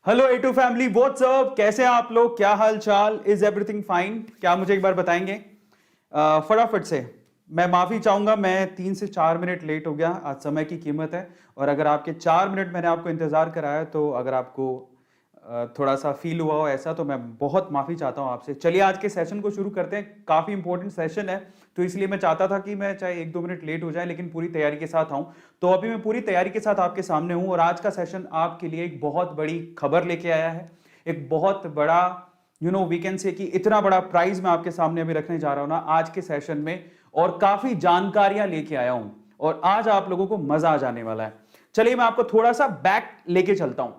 Hello A two family, what's up, कैसे हैं आप लोग? क्या हाल चाल? Is everything fine? क्या मुझे एक बार बताएंगे फटाफट से? मैं माफी चाहूंगा, मैं 3 से 4 मिनट लेट हो गया। आज समय की कीमत है, और अगर आपके 4 मिनट मैंने आपको इंतजार कराया तो अगर आपको थोड़ा सा फील हुआ हो ऐसा, तो मैं बहुत माफी चाहता हूं आपसे। चलिए आज के सेशन को शुरू करते हैं। काफी इंपॉर्टेंट सेशन है, तो इसलिए मैं चाहता था कि मैं चाहे 1-2 मिनट लेट हो जाए लेकिन पूरी तैयारी के साथ आऊं। तो अभी मैं पूरी तैयारी के साथ आपके सामने हूं, और आज का सेशन आपके लिए एक बहुत बड़ी खबर लेके आया है। एक बहुत बड़ा वी कैन से कि इतना बड़ा प्राइज मैं आपके सामने अभी रखने जा रहा हूं ना आज के सेशन में, और काफी जानकारियां लेके आया हूं, और आज आप लोगों को मजा आ जाने वाला है। चलिए मैं आपको थोड़ा सा बैक लेके चलता हूं।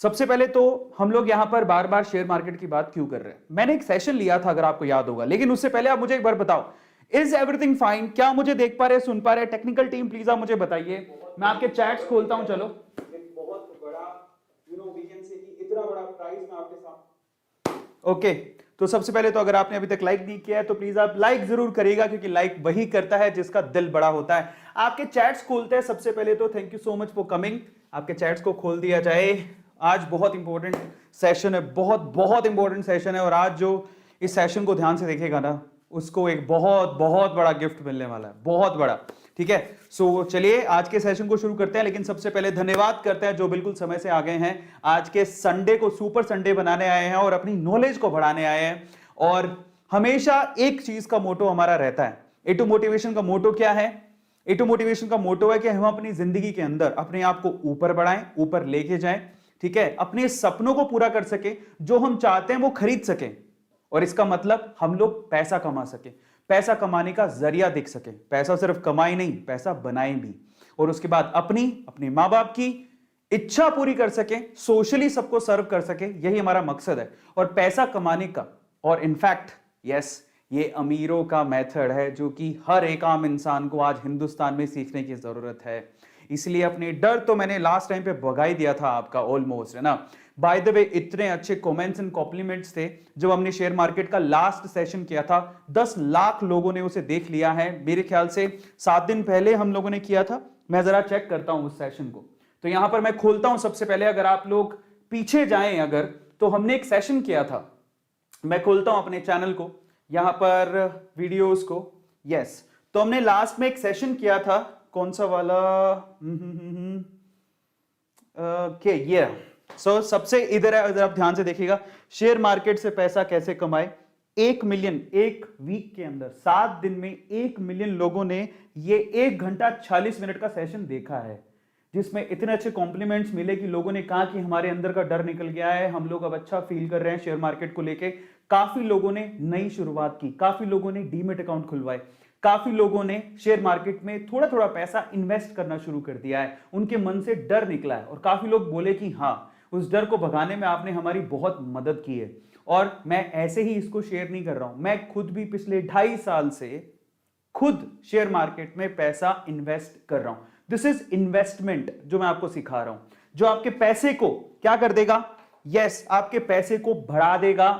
सबसे पहले तो हम लोग यहां पर बार बार शेयर मार्केट की बात क्यों कर रहे हैं? मैंने एक सेशन लिया था, अगर आपको याद होगा, लेकिन उससे पहले आप मुझे एक बार बताओ, इज एवरीथिंग फाइन? क्या मुझे देख पा रहे, सुन पा रहे? टेक्निकल टीम प्लीज आप मुझे बताइए। मैं आपके चैट्स खोलता हूं। चलो, एक बहुत बड़ा वी कैन से कि इतना बड़ा प्राइज मैं आपके साथ। ओके, तो सबसे पहले तो अगर आपने अभी तक लाइक नहीं किया है तो प्लीज आप लाइक जरूर करिएगा, क्योंकि लाइक वही करता है जिसका दिल बड़ा होता है। आपके चैट्स खोलते हैं सबसे पहले तो। Thank you so much for coming. आपके चैट्स को खोल दिया जाए। आज बहुत इंपॉर्टेंट सेशन है, बहुत बहुत इंपॉर्टेंट सेशन है, और आज जो इस सेशन को ध्यान से देखेगा ना, उसको एक बहुत बहुत बड़ा गिफ्ट मिलने वाला है, बहुत बड़ा। ठीक है, सो चलिए आज के सेशन को शुरू करते हैं। लेकिन सबसे पहले धन्यवाद करते हैं जो बिल्कुल समय से आ गए हैं। आज के संडे को सुपर संडे बनाने आए हैं और अपनी नॉलेज को बढ़ाने आए हैं। और हमेशा एक चीज का मोटो हमारा रहता है। ए टू मोटिवेशन का मोटो क्या है? ए टू मोटिवेशन का मोटो है कि हम अपनी जिंदगी के अंदर अपने आप को ऊपर बढ़ाएं, ऊपर लेके जाएं। ठीक है, अपने सपनों को पूरा कर सके, जो हम चाहते हैं वो खरीद सके, और इसका मतलब हम लोग पैसा कमा सके, पैसा कमाने का जरिया दिख सके। पैसा सिर्फ कमाए नहीं, पैसा बनाए भी, और उसके बाद अपने मां बाप की इच्छा पूरी कर सके, सोशली सबको सर्व कर सके। यही हमारा मकसद है, और पैसा कमाने का। और इनफैक्ट यस, ये अमीरों का मेथड है जो कि हर एक आम इंसान को आज हिंदुस्तान में सीखने की जरूरत है। इसलिए अपने डर तो मैंने लास्ट टाइम पे भगा ही दिया था आपका ऑलमोस्ट, है ना। बाय द वे, इतने अच्छे कमेंट्स एंड कॉम्प्लीमेंट्स थे जब हमने शेयर मार्केट का लास्ट सेशन किया था। 10 लाख लोगों ने उसे देख लिया है। मेरे ख्याल से 7 दिन पहले हम लोगों ने किया था। मैं जरा चेक करता हूं उस सेशन को। तो यहां पर मैं खोलता हूं सबसे पहले, अगर आप लोग पीछे जाएं अगर, तो हमने एक सेशन किया था। मैं खोलता हूं अपने चैनल को, यहां पर वीडियोस को। यस, तो हमने लास्ट में एक सेशन किया था। कौन सा वाला? ओके, ये सो सबसे इधर है, इधर आप ध्यान से देखिएगा। शेयर मार्केट से पैसा कैसे कमाए। 1 मिलियन एक वीक के अंदर, 7 दिन में 1 मिलियन लोगों ने ये 1 घंटा 40 मिनट का सेशन देखा है, जिसमें इतने अच्छे कॉम्प्लीमेंट्स मिले कि लोगों ने कहा कि हमारे अंदर का डर निकल गया है, हम लोग अब अच्छा फील कर रहे हैं शेयर मार्केट को लेके। काफी लोगों ने नई शुरुआत की, काफी लोगों ने डीमेट अकाउंट खुलवाए, काफी लोगों ने शेयर मार्केट में थोड़ा थोड़ा पैसा इन्वेस्ट करना शुरू कर दिया है। उनके मन से डर निकला है, और काफी लोग बोले कि हाँ, उस डर को भगाने में आपने हमारी बहुत मदद की है। और मैं ऐसे ही इसको शेयर नहीं कर रहा हूं, मैं खुद भी पिछले 2.5 साल से खुद शेयर मार्केट में पैसा इन्वेस्ट कर रहा हूं। दिस इज इन्वेस्टमेंट जो मैं आपको सिखा रहा हूं, जो आपके पैसे को क्या कर देगा? यस, आपके पैसे को बढ़ा देगा।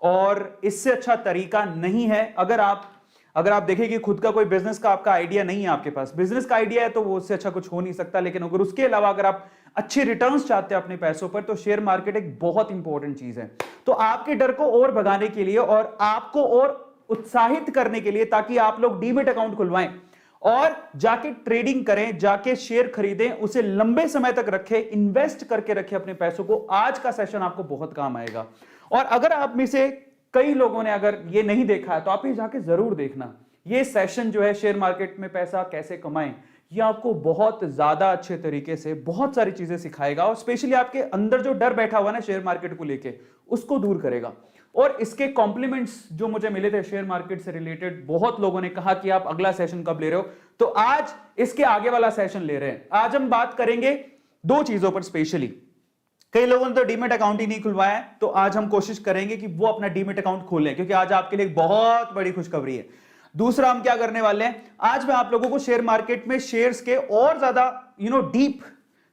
और इससे अच्छा तरीका नहीं है। अगर आप देखें कि खुद का कोई बिजनेस का आपका आइडिया नहीं है, आपके पास बिजनेस का आइडिया है, तो वो उससे अच्छा कुछ हो नहीं सकता। लेकिन अगर उसके अलावा अगर आप अच्छे रिटर्न्स चाहते हैं अपने पैसों पर, तो शेयर मार्केट एक बहुत इंपॉर्टेंट चीज है। तो आपके डर को और भगाने के लिए और आपको और उत्साहित करने के लिए, ताकि आप लोग डीमेट अकाउंट खुलवाएं और जाके ट्रेडिंग करें, जाके शेयर खरीदें, उसे लंबे समय तक रखें, इन्वेस्ट करके रखें अपने पैसों को, आज का सेशन आपको बहुत काम आएगा। और अगर आप में से कई लोगों ने अगर ये नहीं देखा है, तो आप ये जाके जरूर देखना। ये सेशन जो है शेयर मार्केट में पैसा कैसे कमाएं, ये आपको बहुत ज्यादा अच्छे तरीके से बहुत सारी चीजें सिखाएगा, और स्पेशली आपके अंदर जो डर बैठा हुआ ना शेयर मार्केट को लेके, उसको दूर करेगा। और इसके कॉम्प्लीमेंट्स जो मुझे मिले थे शेयर मार्केट से रिलेटेड, बहुत लोगों ने कहा कि आप अगला सेशन कब ले रहे हो, तो आज इसके आगे वाला सेशन ले रहे हैं। आज हम बात करेंगे 2 चीजों पर स्पेशली। कई लोगों ने तो डीमेट अकाउंट ही नहीं खुलवाया है, तो आज हम कोशिश करेंगे कि वो अपना डीमेट अकाउंट खोलें, क्योंकि आज आपके लिए एक बहुत बड़ी खुशखबरी है। दूसरा, हम क्या करने वाले हैं, आज मैं आप लोगों को शेयर मार्केट में शेयर्स के और ज्यादा डीप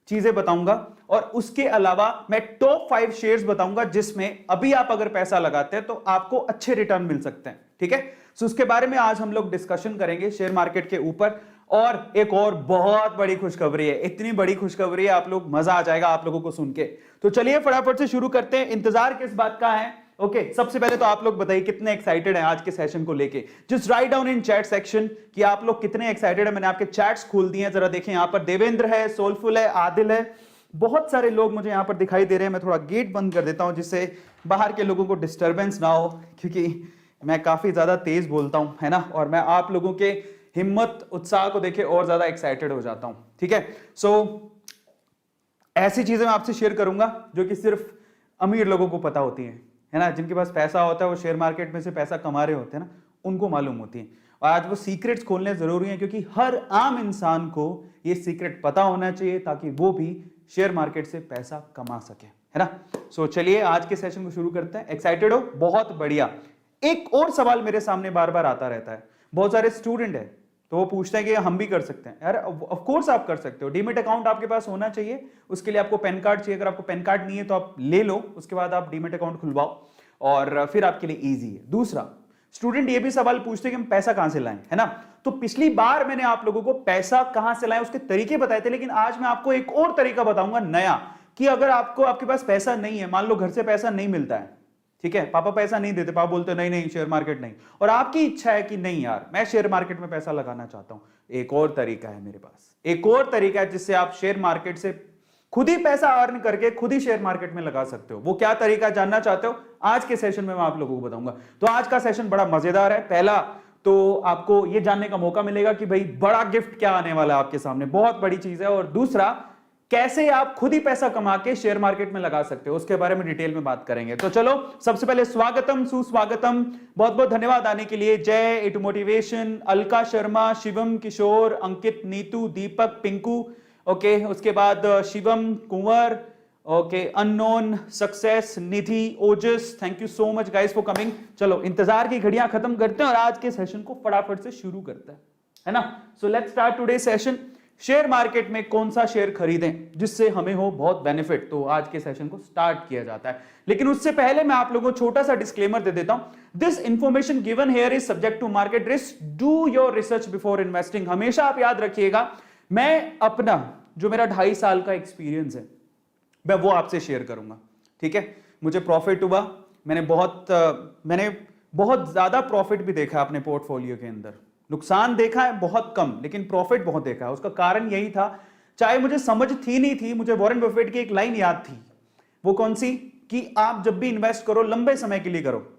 चीजें बताऊंगा, और उसके अलावा मैं टॉप 5 शेयर्स बताऊंगा जिसमें अभी आप अगर पैसा लगाते हैं तो आपको अच्छे रिटर्न मिल सकते हैं। ठीक है, सो उसके बारे में आज हम लोग डिस्कशन करेंगे शेयर मार्केट के ऊपर। और एक और बहुत बड़ी खुशखबरी है, इतनी बड़ी खुशखबरी है आप लोग, मजा आ जाएगा आप लोगों को सुन के। तो चलिए फटाफट से शुरू करते हैं। इंतजार किस बात का है? ओके, सबसे पहले तो आप लोग बताइए कितने एक्साइटेड हैं आज के सेशन को लेके। Just write down in chat section कि आप लोग कितने एक्साइटेड हैं। मैंने आपके चैट्स खोल दिए हैं, जरा देखें। यहां पर देवेंद्र है, सोलफुल है, आदिल है, बहुत सारे लोग मुझे यहां पर दिखाई दे रहे हैं। मैं थोड़ा गेट बंद कर देता हूं जिससे बाहर के लोगों को डिस्टर्बेंस ना हो, क्योंकि मैं काफी ज्यादा तेज बोलता हूं, है ना, और मैं आप लोगों के हिम्मत उत्साह को देखे और ज्यादा एक्साइटेड हो जाता हूं। ठीक है, सो ऐसी चीजें मैं आपसे शेयर करूंगा जो कि सिर्फ अमीर लोगों को पता होती हैं, है ना, जिनके पास पैसा होता है, वो शेयर मार्केट में से पैसा कमा रहे होते हैं ना, उनको मालूम होती है। और आज वो सीक्रेट्स खोलने जरूरी हैं, क्योंकि हर आम इंसान को ये सीक्रेट पता होना चाहिए ताकि वो भी शेयर मार्केट से पैसा कमा सके, है ना। सो चलिए आज के सेशन को शुरू करते हैं। एक्साइटेड हो? बहुत बढ़िया। एक और सवाल मेरे सामने बार बार आता रहता है, बहुत सारे स्टूडेंट है तो वो पूछते हैं कि हम भी कर सकते हैं। यार ऑफ कोर्स आप कर सकते हो। डीमेट अकाउंट आपके पास होना चाहिए, उसके लिए आपको पैन कार्ड चाहिए। अगर आपको पैन कार्ड नहीं है तो आप ले लो, उसके बाद आप डीमेट अकाउंट खुलवाओ और फिर आपके लिए इजी है। दूसरा, स्टूडेंट ये भी सवाल पूछते हैं कि हम पैसा कहां से लाएं, है ना। तो पिछली बार मैंने आप लोगों को पैसा कहां से लाएं उसके तरीके बताए थे, लेकिन आज मैं आपको एक और तरीका बताऊंगा नया, कि अगर आपके पास पैसा नहीं है, मान लो घर से पैसा नहीं मिलता है, ठीक है, पापा पैसा नहीं देते, पापा बोलते नहीं नहीं शेयर मार्केट नहीं, और आपकी इच्छा है कि नहीं यार मैं शेयर मार्केट में पैसा लगाना चाहता हूं, एक और तरीका है मेरे पास, एक और तरीका है जिससे आप शेयर मार्केट से खुद ही पैसा अर्न करके खुद ही शेयर मार्केट में लगा सकते हो। वो क्या तरीका जानना चाहते हो? आज के सेशन में मैं आप लोगों को बताऊंगा। तो आज का सेशन बड़ा मजेदार है। पहला तो आपको ये जानने का मौका मिलेगा कि भाई बड़ा गिफ्ट क्या आने वाला है आपके सामने, बहुत बड़ी चीज है। और दूसरा, कैसे आप खुद ही पैसा कमा के शेयर मार्केट में लगा सकते हो, उसके बारे में डिटेल में बात करेंगे। तो चलो सबसे पहले स्वागतम सुस्वागतम, बहुत बहुत धन्यवाद आने के लिए। Jay, it motivation, Alka Sharma, Shivam Kishore, Ankit, Neetu, Deepak, Pinku, okay, उसके बाद Shivam Kunwar, okay, unknown, success, Nidhi, Ojas, thank you so much guys for coming. चलो इंतजार की घड़ियां खत्म करते हैं और आज के सेशन को फटाफट से शुरू करते हैं, है ना। So let's start today session. Share market में कौन सा शेयर खरीदें जिससे हमें हो बहुत बेनिफिट, तो आज के सेशन को स्टार्ट किया जाता है। लेकिन उससे पहले मैं आप लोगों को छोटा सा डिस्क्लेमर दे देता हूं। This information given here is subject to market risk, do your research before investing. हमेशा आप याद रखिएगा, मैं अपना जो मेरा 2.5 साल का एक्सपीरियंस है मैं वो आपसे शेयर करूंगा, ठीक है। मुझे प्रॉफिट हुआ, मैंने बहुत ज्यादा प्रॉफिट भी देखा अपने पोर्टफोलियो के अंदर, नुकसान देखा है बहुत कम, लेकिन प्रॉफिट बहुत देखा है। उसका कारण यही था, चाहे मुझे समझ थी नहीं थी, मुझे वॉरेन बफेट की एक लाइन याद थी। वो कौन सी? कि आप जब भी इन्वेस्ट करो लंबे समय के लिए करो,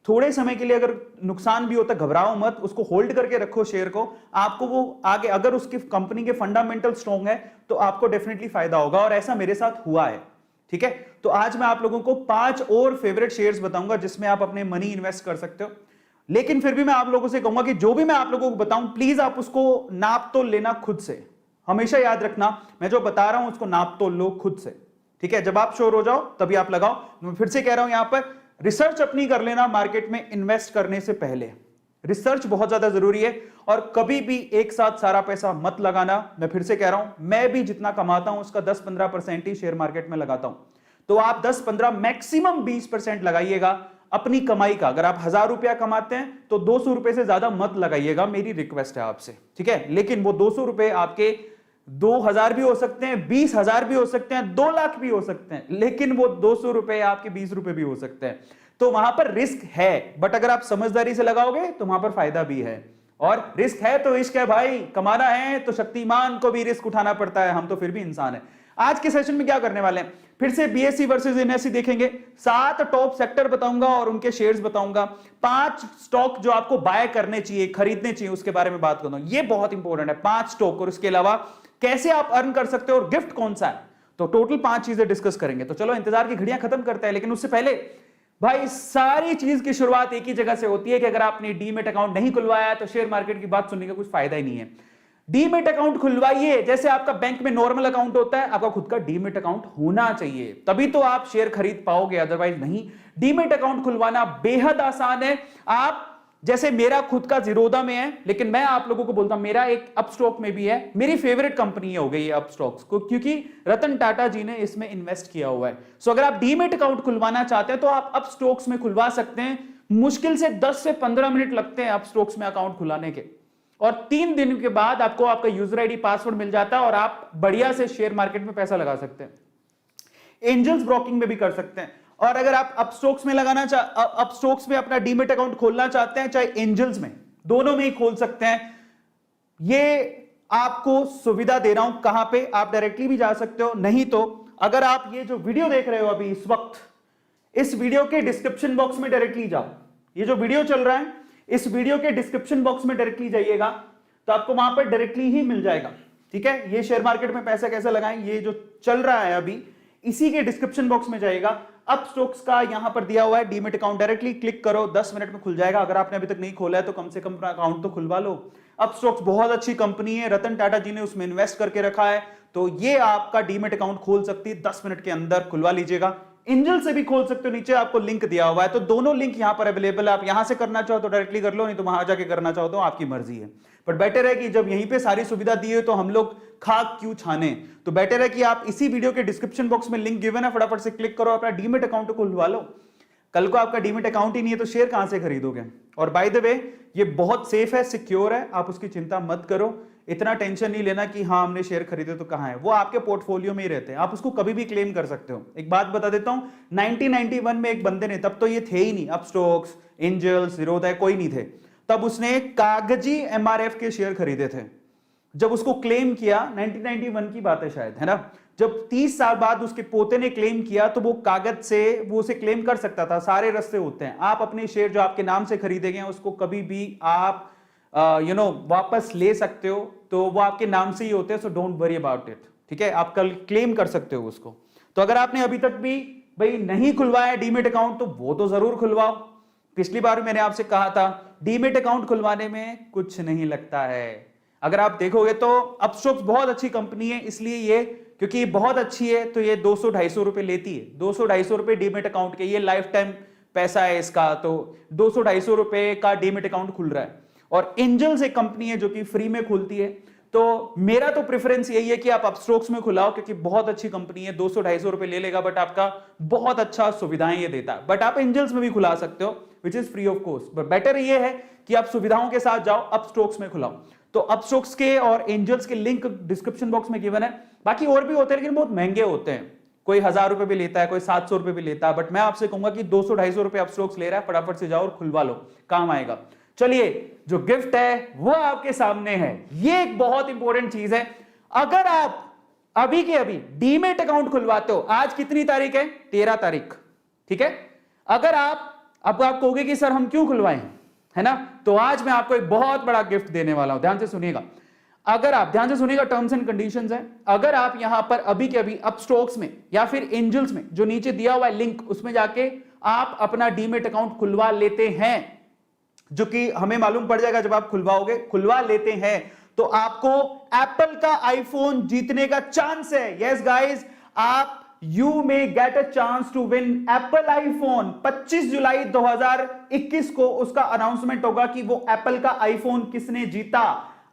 थोड़े समय के लिए अगर नुकसान भी होता घबराओ मत, उसको होल्ड करके रखो शेयर को, आपको वो आगे अगर उसकी कंपनी के फंडामेंटल स्ट्रॉन्ग है तो आपको डेफिनेटली फायदा होगा। और ऐसा मेरे साथ हुआ है, ठीक है। तो आज मैं आप लोगों को 5 और फेवरेट शेयर्स बताऊंगा जिसमें आप अपने मनी इन्वेस्ट कर सकते हो। लेकिन फिर भी मैं आप लोगों से कहूंगा कि जो भी मैं आप लोगों को बताऊं प्लीज आप उसको नाप तोल लेना खुद से। हमेशा याद रखना, मैं जो बता रहा हूं उसको नाप तोल लो खुद से, ठीक है। जब आप श्योर हो जाओ तभी आप लगाओ। मैं फिर से कह रहा हूं, यहां पर रिसर्च अपनी कर लेना मार्केट में इन्वेस्ट करने से पहले, रिसर्च बहुत ज्यादा जरूरी है। और कभी भी एक साथ सारा पैसा मत लगाना। मैं फिर से कह रहा हूं, मैं भी जितना कमाता हूं उसका 10-15% ही शेयर मार्केट में लगाता हूं। तो आप 10-15 मैक्सिमम 20% लगाइएगा अपनी कमाई का। अगर आप 1000 रुपया कमाते हैं तो 200 रुपए से ज्यादा मत लगाइएगा, मेरी रिक्वेस्ट है आपसे, ठीक है। लेकिन वो 200 रुपए आपके 2000 भी हो सकते हैं, 20,000 भी हो सकते हैं, 2 लाख भी हो सकते हैं, लेकिन वो 200 रुपए आपके 20 रुपए भी हो सकते हैं। तो वहां पर रिस्क है, बट अगर आप समझदारी से लगाओगे तो वहां पर फायदा भी है। और रिस्क है तो इश्क है भाई, कमाना है तो शक्तिमान को भी रिस्क उठाना पड़ता है, हम तो फिर भी इंसान है। आज के सेशन में क्या करने वाले हैं, फिर से बीएसई वर्सेस एनएसई देखेंगे, 7 टॉप सेक्टर बताऊंगा और उनके शेयर्स बताऊंगा, 5 स्टॉक जो आपको बाय करने चाहिए, खरीदने चाहिए, उसके बारे में बात करूंगा। ये बहुत इंपॉर्टेंट है, 5 स्टॉक, और इसके अलावा कैसे आप अर्न कर सकते हो और गिफ्ट कौन सा है। तो टोटल 5 चीजें डिस्कस करेंगे। तो चलो इंतजार की घड़ियां खत्म करते हैं, लेकिन उससे पहले भाई सारी चीज की शुरुआत एक ही जगह से होती है कि अगर आपने डीमेट अकाउंट नहीं खुलवाया तो शेयर मार्केट की बात सुनने का कुछ फायदा ही नहीं है। डीमेट अकाउंट खुलवाइए, जैसे आपका बैंक में नॉर्मल अकाउंट होता है, आपका खुद का डीमेट अकाउंट होना चाहिए, तभी तो आप शेयर खरीद पाओगे, अदरवाइज नहीं। डीमेट अकाउंट खुलवाना बेहद आसान है। आप जैसे मेरा खुद का जीरोधा में है, लेकिन मैं आप लोगों को बोलता हूं मेरा एक अपस्टॉक में भी है, मेरी फेवरेट कंपनी हो गई है अपस्टॉक्स को, क्योंकि रतन टाटा जी ने इसमें इन्वेस्ट किया हुआ है। सो अगर आप डीमेट अकाउंट खुलवाना चाहते हैं तो आप अपस्टॉक्स में खुलवा सकते हैं। मुश्किल से 10 से 15 मिनट लगते हैं अपस्टॉक्स में अकाउंट खुलाने के। और 3 दिन के बाद आपको आपका यूजर आईडी पासवर्ड मिल जाता है और आप बढ़िया से शेयर मार्केट में पैसा लगा सकते हैं। एंजल्स ब्रोकिंग में भी कर सकते हैं। और अगर आप अपस्टॉक्स में अपस्टॉक्स में अपना डीमेट अकाउंट खोलना चाहते हैं, चाहे एंजल्स में, दोनों में ही खोल सकते हैं। ये आपको सुविधा दे रहा हूं। कहां पे? आप डायरेक्टली भी जा सकते हो, नहीं तो अगर आप ये जो वीडियो देख रहे हो अभी इस वक्त, इस वीडियो के डिस्क्रिप्शन बॉक्स में डायरेक्टली जाओ। ये जो वीडियो चल रहा है, इस वीडियो के डिस्क्रिप्शन बॉक्स में डायरेक्टली जाइएगा तो आपको वहां पर डायरेक्टली ही मिल जाएगा। ठीक है, ये शेयर मार्केट में पैसा कैसे लगाएं, ये जो चल रहा है अभी, इसी के डिस्क्रिप्शन बॉक्स में जाइएगा। अपस्टॉक्स का यहां पर दिया हुआ है डीमेट अकाउंट, डायरेक्टली क्लिक करो, 10 मिनट में खुल जाएगा। अगर आपने अभी तक नहीं खोला है तो कम से कम अपना अकाउंट तो खुलवा लो। अपस्टॉक्स बहुत अच्छी कंपनी है, रतन टाटा जी ने उसमें इन्वेस्ट करके रखा है, तो ये आपका डीमेट अकाउंट खोल सकती है, 10 मिनट के अंदर खुलवा लीजिएगा। एंजल से भी खोल सकते हो, नीचे आपको लिंक दिया हुआ है, तो दोनों लिंक यहां पर अवेलेबल है। आप यहां से करना चाहो तो डायरेक्टली कर लो, नहीं तो वहां जाके करना चाहो तो आपकी मर्जी है। बट बेटर है कि जब यहीं पे सारी सुविधा दी है तो हम लोग खाक क्यों छाने, तो बेटर है कि आप इसी वीडियो के डिस्क्रिप्शन बॉक्स में लिंक गिवन है, फटाफट से क्लिक करो, अपना डीमेट अकाउंट खुलवा लो। कल को आपका डीमेट अकाउंट ही नहीं है तो शेयर कहां से खरीदोगे? और बाय द वे ये बहुत सेफ है, सिक्योर है, आप उसकी चिंता मत करो। इतना टेंशन नहीं लेना कि हाँ हमने शेयर खरीदे तो कहां है, वो आपके पोर्टफोलियो में ही रहते हैं, आप उसको कभी भी क्लेम कर सकते हो। एक बात बता देता हूं, 1991 में एक बंदे ने, तब तो ये थे ही नहीं अपस्टॉक्स, एंजल्स, जीरोधा कोई नहीं थे, तब उसने कागजी एमआरएफ के शेयर खरीदे थे। जब उसको क्लेम किया, 1991 की बात है शायद, है ना, जब 30 साल बाद उसके पोते ने क्लेम किया तो वो कागज से वो उसे क्लेम कर सकता था। सारे रास्ते होते हैं, आप अपने शेयर जो आपके नाम से खरीदे गए हैं उसको कभी भी आप वापस ले सकते हो, तो वो आपके नाम से ही होते हैं, so don't worry about it. ठीक है, आप कल क्लेम कर सकते हो उसको। तो अगर आपने अभी तक भी भाई नहीं खुलवाया डीमेट अकाउंट तो वो तो जरूर खुलवाओ। पिछली बार मैंने आपसे कहा था डीमेट अकाउंट खुलवाने में कुछ नहीं लगता है। अगर आप देखोगे तो अपस्टॉक्स बहुत अच्छी कंपनी है, इसलिए ये क्योंकि ये बहुत अच्छी है तो ये 200-250 रुपए लेती है। 200-250 रुपए डीमेट अकाउंट के, ये लाइफ टाइम पैसा है इसका, तो 200-250 रुपए का डीमेट अकाउंट खुल रहा है। और एंजल्स एक कंपनी है जो कि फ्री में खुलती है, तो मेरा तो प्रेफरेंस यही है कि आप अपस्टॉक्स में खुलाओ, क्योंकि बहुत अच्छी कंपनी है। 200-250 रुपए ले लेगा बट आपका बहुत अच्छा सुविधाएं ये देता है। बट आप एंजल्स में भी खुला सकते हो which is free of cost, but better ये है कि आप सुविधाओं के साथ जाओ, अपस्टॉक्स में खुलाओ। तो अपस्टॉक्स के और एंजल्स के लिंक डिस्क्रिप्शन बॉक्स में गिवन है। बाकी और भी होते हैं लेकिन बहुत महंगे होते हैं, कोई 1000 रुपए भी लेता है, कोई 700 रुपए भी लेता है, बट मैं आपसे कहूंगा कि 200-250 रुपए अपस्टॉक्स ले रहा है, फटाफट से जाओ और खुलवा लो, काम आएगा। चलिए, जो गिफ्ट है वो आपके सामने है। ये एक बहुत इंपॉर्टेंट चीज है। अगर आप अभी के अभी डीमेट अकाउंट खुलवाते हो, आज कितनी तारीख है? 13 तारीख, ठीक है। अगर आप कहोगे कि सर हम क्यों खुलवाएं, है ना, तो आज मैं आपको एक बहुत बड़ा गिफ्ट देने वाला हूं, ध्यान से सुनिएगा। अगर आप ध्यान से सुनिएगा, टर्म्स एंड कंडीशंस है। अगर आप यहां पर अभी के अभी अपस्टॉक्स में या फिर एंजल्स में, जो नीचे दिया हुआ है लिंक, उसमें जाके आप अपना डीमेट अकाउंट खुलवा लेते हैं, जो कि हमें मालूम पड़ जाएगा जब आप खुलवाओगे, खुलवा लेते हैं, तो आपको एप्पल का आईफोन जीतने का चांस है। यस गाइस, आप you may get a chance to win Apple iPhone. 25 जुलाई 2021 को उसका अनाउंसमेंट होगा कि वो एप्पल का आईफोन किसने जीता।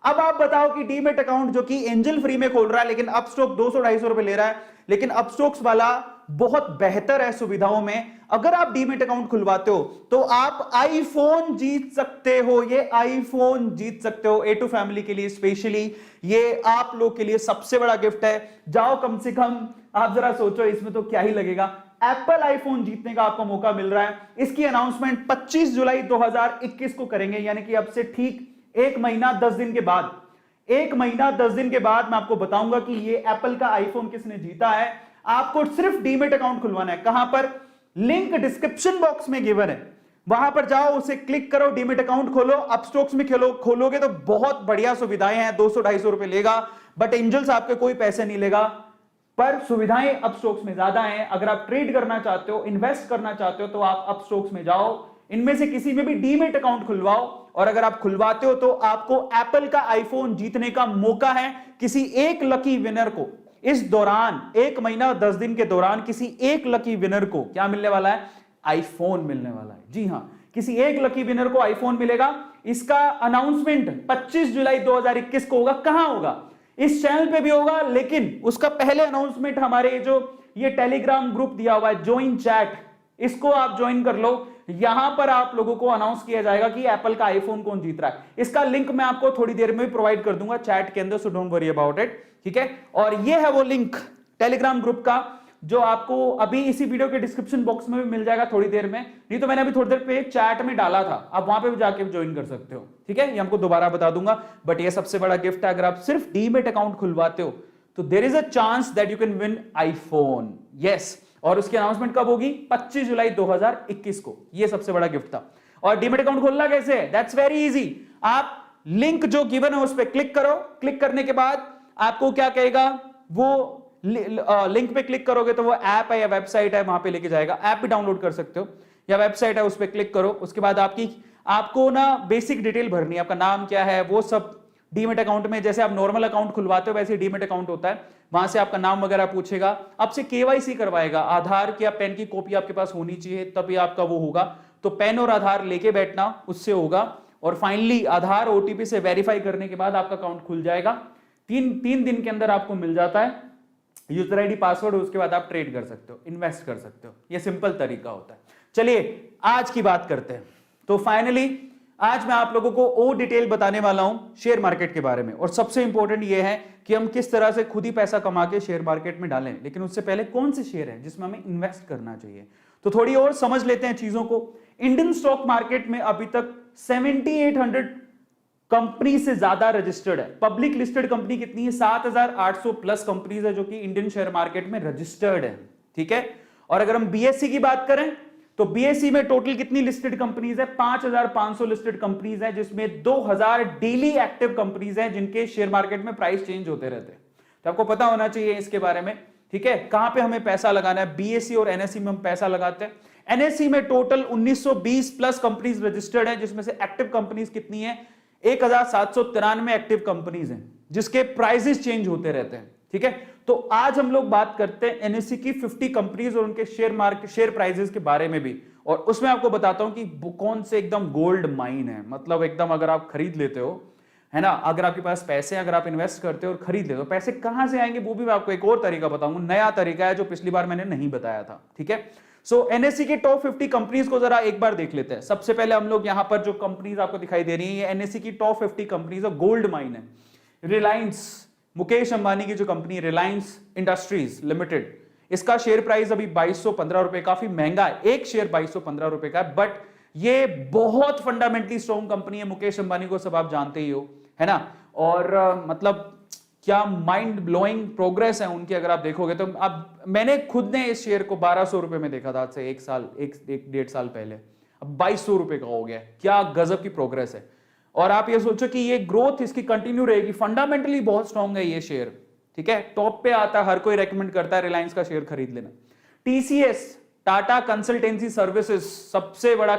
अब आप बताओ कि डीमेट अकाउंट जो कि एंजल फ्री में खोल रहा है, लेकिन अपस्टॉक्स 200-250 रुपए ले रहा है, लेकिन अपस्टॉक्स वाला बहुत बेहतर है सुविधाओं में। अगर आप डीमेट अकाउंट खुलवाते हो तो आप आईफोन जीत सकते हो, ये आईफोन जीत सकते हो। A2 फैमिली के लिए स्पेशली ये आप लोग के लिए सबसे बड़ा गिफ्ट है। जाओ, कम से कम आप जरा सोचो, इसमें तो क्या ही लगेगा, एप्पल आईफोन जीतने का आपको मौका मिल रहा है। इसकी अनाउंसमेंट 25 जुलाई 2021 को करेंगे, यानी कि अब से ठीक 1 महीना 10 दिन के बाद, 1 महीना 10 दिन के बाद मैं आपको बताऊंगा कि ये एप्पल का आईफोन किसने जीता है। आपको सिर्फ डीमेट अकाउंट खुलवाना है। कहां पर? लिंक डिस्क्रिप्शन बॉक्स में गिवन है, वहां पर जाओ, उसे क्लिक करो, डीमेट अकाउंट खोलो। अपस्टॉक्स में खोलोगे तो बहुत बढ़िया सुविधाएं हैं, 200-250 रुपए लेगा, बट एंजल्स आपके कोई पैसे नहीं लेगा, पर सुविधाएं अपस्टॉक्स में ज्यादा हैं। अगर आप ट्रेड करना चाहते हो, इन्वेस्ट करना चाहते हो, तो आप अपस्टॉक्स में जाओ, इनमें से किसी में भी डीमेट अकाउंट खुलवाओ, और अगर आप खुलवाते हो तो आपको एप्पल का आईफोन जीतने का मौका है। किसी एक लकी विनर को इस दौरान, 1 महीना 10 दिन के दौरान, किसी एक लकी विनर को क्या मिलने वाला है? आईफोन मिलने वाला है। जी हां, किसी एक लकी विनर को आईफोन मिलेगा। इसका अनाउंसमेंट 25 जुलाई 2021 को होगा। कहां होगा? इस चैनल पे भी होगा, लेकिन उसका पहले अनाउंसमेंट हमारे जो ये टेलीग्राम ग्रुप दिया हुआ है, ज्वाइन चैट, इसको आप ज्वाइन कर लो। यहां पर आप लोगों को अनाउंस किया जाएगा कि एप्पल का आईफोन कौन जीत रहा है। इसका लिंक मैं आपको थोड़ी देर में प्रोवाइड कर दूंगा चैट के अंदर, so don't worry about it, ठीक है। और ये है वो लिंक टेलीग्राम ग्रुप का जो आपको अभी इसी वीडियो के डिस्क्रिप्शन बॉक्स में भी मिल जाएगा थोड़ी देर में, नहीं तो मैंने अभी थोड़ी देर पे चैट में डाला था, आप वहां पे भी जाके ज्वाइन कर सकते हो, ठीक है। ये हमको दोबारा बता दूंगा, बट ये सबसे बड़ा गिफ्ट है, अगर आप सिर्फ डीमेट अकाउंट खुलवाते हो तो there is a chance that you can win iPhone, yes. और उसकी अनाउंसमेंट कब होगी? 25 जुलाई 2021 को। ये सबसे बड़ा गिफ्ट था। और डीमेट अकाउंट खोलना कैसे है? That's very easy. आप लिंक जो गिवन है उस पर क्लिक करो, क्लिक करने के बाद आपको क्या कहेगा, वो लिंक पे क्लिक करोगे तो वो ऐप है या वेबसाइट है, वहां पे लेके जाएगा। ऐप भी डाउनलोड कर सकते हो या वेबसाइट है, उस पर क्लिक करो। उसके बाद आपको ना बेसिक डिटेल भरनी है, आपका नाम क्या है, वो सब डीमेट अकाउंट में जैसे आप नॉर्मल अकाउंट खुलवाते हो वैसे डीमेट अकाउंट होता है, वहां से आपका नाम वगैरह पूछेगा, आपसे केवाईसी करवाएगा, आधार की या पेन की कॉपी आपके पास होनी चाहिए तभी आपका वो होगा। तो पेन और आधार लेके बैठना, उससे होगा। और फाइनली आधार ओटीपी से वेरीफाई करने के बाद आपका अकाउंट खुल जाएगा। तीन दिन के अंदर आपको मिल जाता है यूजर आईडी पासवर्ड, उसके बाद आप ट्रेड कर सकते हो, इन्वेस्ट कर सकते हो। ये सिंपल तरीका होता है। चलिए आज की बात करते हैं। तो फाइनली आज मैं आप लोगों को और डिटेल बताने वाला हूं शेयर मार्केट के बारे में। और सबसे इंपॉर्टेंट यह है कि हम किस तरह से खुद ही पैसा कमा के शेयर मार्केट में डालें, लेकिन उससे पहले कौन से शेयर हैं जिसमें हमें इन्वेस्ट करना चाहिए। तो थोड़ी और समझ लेते हैं चीजों को। इंडियन स्टॉक मार्केट में अभी तक 7800 कंपनी से ज्यादा रजिस्टर्ड है। पब्लिक लिस्टेड कंपनी कितनी है? 7800 प्लस कंपनीज है जो कि इंडियन शेयर मार्केट में रजिस्टर्ड है, ठीक है। और अगर हम बीएससी की बात करें तो बीएससी में टोटल कितनी लिस्टेड कंपनीज है? 5500 लिस्टेड कंपनीज है, जिसमें 2000 डेली एक्टिव कंपनीज हैं जिनके शेयर मार्केट में प्राइस चेंज होते रहते हैं। तो आपको पता होना चाहिए इसके बारे में, ठीक है। कहां पे हमें पैसा लगाना है? बीएससी और एनएससी में हम पैसा लगाते हैं। एनएससी में टोटल 1920 प्लस कंपनीज रजिस्टर्ड है, जिसमें से एक्टिव कंपनीज कितनी है? 1793 एक्टिव कंपनीज हैं जिसके प्राइसेस चेंज होते रहते हैं, ठीक है। तो आज हम लोग बात करते हैं एनएससी की 50 कंपनीज और उनके शेयर प्राइसेस के बारे में भी। और उसमें आपको बताता हूं कि कौन से एकदम गोल्ड माइन है, मतलब एकदम अगर आप खरीद लेते हो, है ना, अगर आपके पास पैसे, अगर आप इन्वेस्ट करते हो और खरीद लेते हो, पैसे कहां से आएंगे वो भी मैं आपको एक और तरीका बताऊंगा। नया तरीका है जो पिछली बार मैंने नहीं बताया था, ठीक है। सो एनएससी के टॉप 50 कंपनीज को जरा एक बार देख लेते हैं। सबसे पहले हम लोग यहां पर जो कंपनीज आपको दिखाई दे रही है, ये एनएससी की टॉप 50 कंपनीज है, गोल्ड माइन है। रिलायंस, मुकेश अंबानी की जो कंपनी रिलायंस इंडस्ट्रीज लिमिटेड, इसका शेयर प्राइस अभी 2215 रुपए, काफी महंगा है, एक शेयर 2215 रुपए का है, बट ये बहुत फंडामेंटली स्ट्रॉन्ग कंपनी है। मुकेश अंबानी को सब आप जानते ही हो, है ना। और मतलब क्या माइंड ब्लोइंग प्रोग्रेस है उनकी, अगर आप देखोगे तो। अब मैंने खुद ने इस शेयर को 1200 रुपए में देखा था आज से एक डेढ़ साल पहले, अब 2200 रुपए का हो गया। क्या गजब की प्रोग्रेस है। और आप ये सोचो कि ये ग्रोथ इसकी कंटिन्यू रहेगी, फंडामेंटली बहुत स्ट्रॉन्ग है ये शेयर, ठीक है। टॉप पे आता है, हर कोई रेकमेंड करता है रिलायंस का शेयर खरीद लेना। टीसीएस, टाटा कंसल्टेंसी सर्विसेज, सबसे बड़ा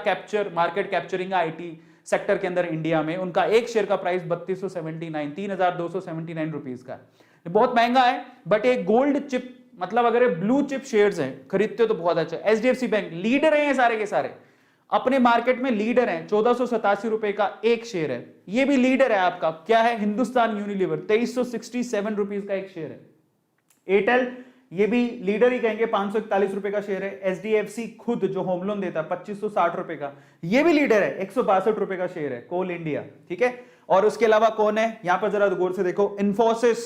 मार्केट कैप्चरिंग आईटी सेक्टर के अंदर इंडिया में, उनका एक शेयर का प्राइस 3279 रुपीस का है। बहुत महंगा है, बट एक गोल्ड चिप, मतलब अगर ब्लू चिप शेयर्स हैं, खरीदते हो तो बहुत अच्छा। एचडीएफसी बैंक लीडर है, सारे के सारे अपने मार्केट में लीडर हैं, 1487 रुपए का एक शेयर है। ये भी लीडर है आपका, क्या है? हिंदुस्तान यूनिलीवर, 2367 रुपीस का एक शेयर है। एयरटेल, ये भी लीडर ही कहेंगे, 541 रुपए का शेयर है। एचडीएफसी खुद जो होम लोन देता है 2560 रुपए का, ये भी लीडर है, 162 रुपए का शेयर है। कोल इंडिया, ठीक है। और उसके अलावा कौन है यहां पर, जरा गौर से देखो। इन्फोसिस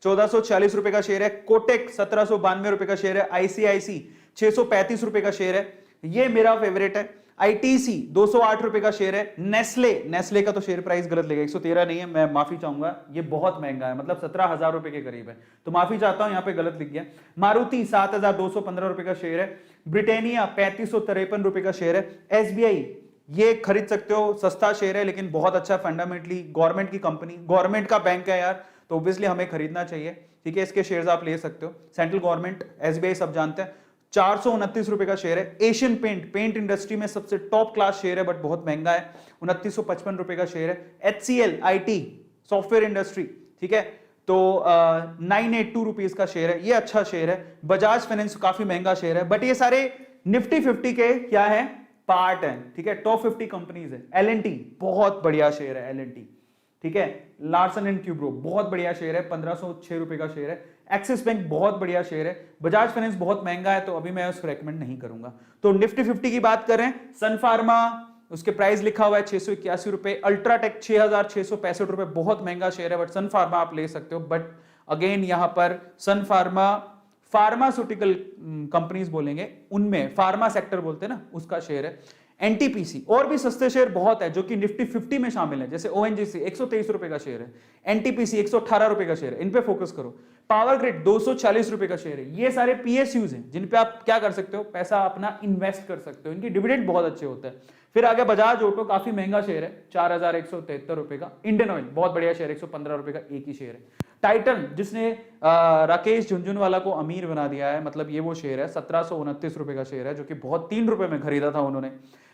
1446 रुपए का शेयर है। कोटेक 1792 रुपए का शेयर है। आईसीआईसी 635 रुपए का शेयर है, ये मेरा फेवरेट है। आईटीसी 208 रुपए का शेयर है। नेस्ले का तो शेयर प्राइस गलत लेगा, 113 नहीं है, मैं माफी चाहूंगा, ये बहुत महंगा है, मतलब 17,000 रुपए के करीब है, तो माफी चाहता हूं, यहां पे गलत लिख गया। मारुति 7,215 रुपए का शेयर है। ब्रिटेनिया 3553 रुपए का शेयर है। एसबीआई, ये खरीद सकते हो, सस्ता शेयर है लेकिन बहुत अच्छा, फंडामेंटली गवर्नमेंट की कंपनी, गवर्नमेंट का बैंक है यार, तो ऑब्वियसली हमें खरीदना चाहिए, ठीक है। इसके शेयर्स आप ले सकते हो, सेंट्रल गवर्नमेंट, एसबीआई सब जानते हैं। 429 रुपए का शेयर है। एशियन पेंट इंडस्ट्री में सबसे टॉप क्लास शेयर है, बट बहुत महंगा है, 2955 रुपए का शेयर है। एचसीएल आईटी सॉफ्टवेयर इंडस्ट्री, ठीक है, तो 982 रुपीज का शेयर है, ये अच्छा शेयर है। बजाज फाइनेंस काफी महंगा शेयर है, बट ये सारे निफ्टी 50 के क्या है, पार्ट है, ठीक है, टॉप 50 कंपनीज है। एलएनटी बहुत बढ़िया शेयर है, एलएनटी, ठीक है। लार्सन एंड ट्यूब्रो बहुत बढ़िया शेयर है, 1506 रुपए का शेयर है। एक्सिस बैंक बहुत बढ़िया शेयर है, बजाज फाइनेंस बहुत महंगा है तो अभी मैं उसको रेकमेंड नहीं करूंगा। तो निफ्टी 50 की बात करें, सन फार्मा, उसके प्राइस लिखा हुआ है 681 रुपए, अल्ट्राटेक 6,665 रुपए, बहुत महंगा शेयर है, बट सन फार्मा आप ले सकते हो। बट अगेन यहां पर सन फार्मा फार्मास्यूटिकल कंपनीज बोलेंगे, उनमें फार्मा सेक्टर बोलते हैं ना, उसका शेयर है। एनटीपीसी, और भी सस्ते शेयर बहुत है जो कि निफ्टी 50 में शामिल है, जैसे ओएनजीसी 123 रुपए का शेयर है, एनटीपीसी 118 रुपए का शेयर है, इन पे फोकस करो। पावर ग्रिड 240 रुपए का शेयर है। ये सारे पीएसयूज हैं जिन पे आप क्या कर सकते हो, पैसा अपना इन्वेस्ट कर सकते हो, इनकी डिविडेंड बहुत अच्छे होते हैं। फिर आगे बजाज ऑटो, काफी महंगा शेयर है, 4,173 रुपए का। इंडियन ऑयल बहुत बढ़िया शेयर, 115 रुपए का एक ही शेयर है। टाइटन, जिसने राकेश झुनझुनवाला को अमीर बना दिया है, मतलब ये वो शेयर है, 1729 रुपए का शेयर है, जो कि बहुत 3 रुपए में खरीदा था उन्होंने,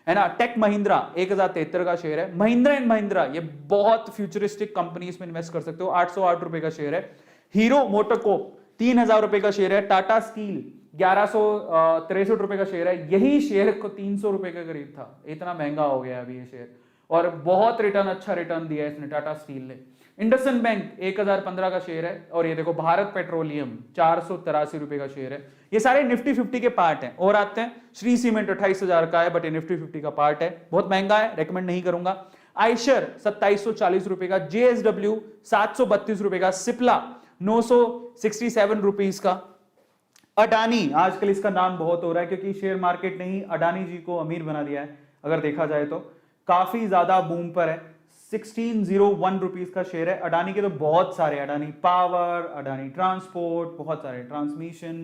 है ना। टेक महिंद्रा 1073 का शेयर है। महिंद्रा एंड महिंद्रा, ये बहुत फ्यूचरिस्टिक कंपनी, इसमें इन्वेस्ट कर सकते हो, 808 रुपए का शेयर है। हीरो मोटोकॉर्प 3000 रुपए का शेयर है। टाटा स्टील 1163 रुपए का शेयर है। यही शेयर को 300 रुपए के करीब था, इतना महंगा हो गया अभी ये शेयर, और बहुत रिटर्न, अच्छा रिटर्न दिया है इसने टाटा स्टील ने। इंडसइंड बैंक 1015 का शेयर है। और ये देखो भारत पेट्रोलियम 483 रुपए का शेयर है। ये सारे निफ्टी 50 के पार्ट हैं। और आते हैं, श्री सीमेंट 28,000 का है, बट ये निफ्टी 50 का पार्ट है, बहुत महंगा है, रेकमेंड नहीं करूंगा। आयशर 2740 रुपए का, जेएसडब्ल्यू 732 रुपए का, सिप्ला 967 रुपीस का। अडानी, आजकल इसका नाम बहुत हो रहा है क्योंकि शेयर मार्केट ने ही अडानी जी को अमीर बना दिया है, अगर देखा जाए तो काफी ज्यादा बूम पर है। 1601 रुपीस का शेयर है। अडानी के तो बहुत सारे, अडानी पावर, अडानी ट्रांसपोर्ट, बहुत सारे, ट्रांसमिशन,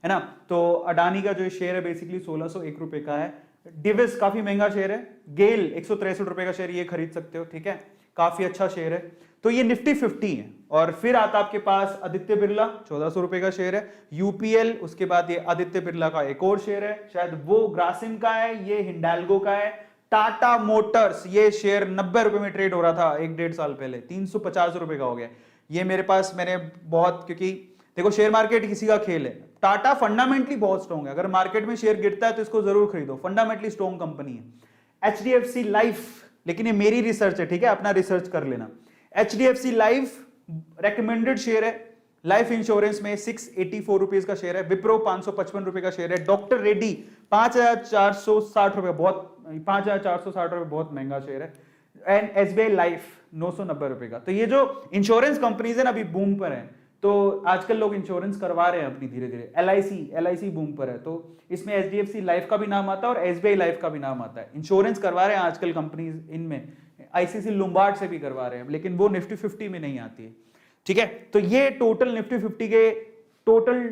है ना। तो अडानी का जो शेयर है बेसिकली 1601 रुपए का है। डिविस काफी महंगा शेयर है। गेल 163 रुपए का शेयर, ये खरीद सकते हो, ठीक है, काफी अच्छा शेयर है। तो ये निफ्टी 50 है। और फिर आता आपके पास आदित्य बिरला, 1400 रुपए का शेयर है। यूपीएल, उसके बाद ये आदित्य बिरला का एक और शेयर है, शायद वो ग्रासिम का है, ये हिंडाल्गो का है। टाटा मोटर्स, ये शेयर 90 रुपए में ट्रेड हो रहा था 1-1.5 साल पहले, 350 रुपए का हो गया। ये मेरे पास, मैंने बहुत, क्योंकि देखो शेयर मार्केट किसी का खेल है। टाटा फंडामेंटली बहुत स्ट्रॉन्ग है, अगर मार्केट में शेयर गिरता है तो इसको जरूर खरीदो, फंडामेंटली स्ट्रॉन्ग कंपनी है। एचडीएफसी लाइफ, लेकिन ये मेरी रिसर्च है, ठीक है, अपना रिसर्च कर लेना। एचडीएफसी लाइफ रेकमेंडेड शेयर है। लाइफ इंश्योरेंस में 684 रुपीज का शेयर है। विप्रो 555 रुपए का शेयर है। डॉक्टर रेड्डी 5460 रुपए, बहुत 5460 रुपए बहुत महंगा शेयर है। एंड एसबीआई लाइफ 990 रुपए का। तो ये जो इंश्योरेंस कंपनीज है ना, अभी बूम पर है, तो आजकल लोग इंश्योरेंस करवा रहे हैं अपनी धीरे धीरे। एलआईसी बूम पर है, तो इसमें एचडीएफसी लाइफ का भी नाम आता है और एसबीआई लाइफ का भी नाम आता है। इंश्योरेंस करवा रहे हैं आजकल कंपनीज, इनमें आईसीसी लुम्बार्ड से भी करवा रहे हैं, लेकिन वो निफ्टी 50 में नहीं आती है, ठीक है। तो ये टोटल निफ्टी 50 के टोटल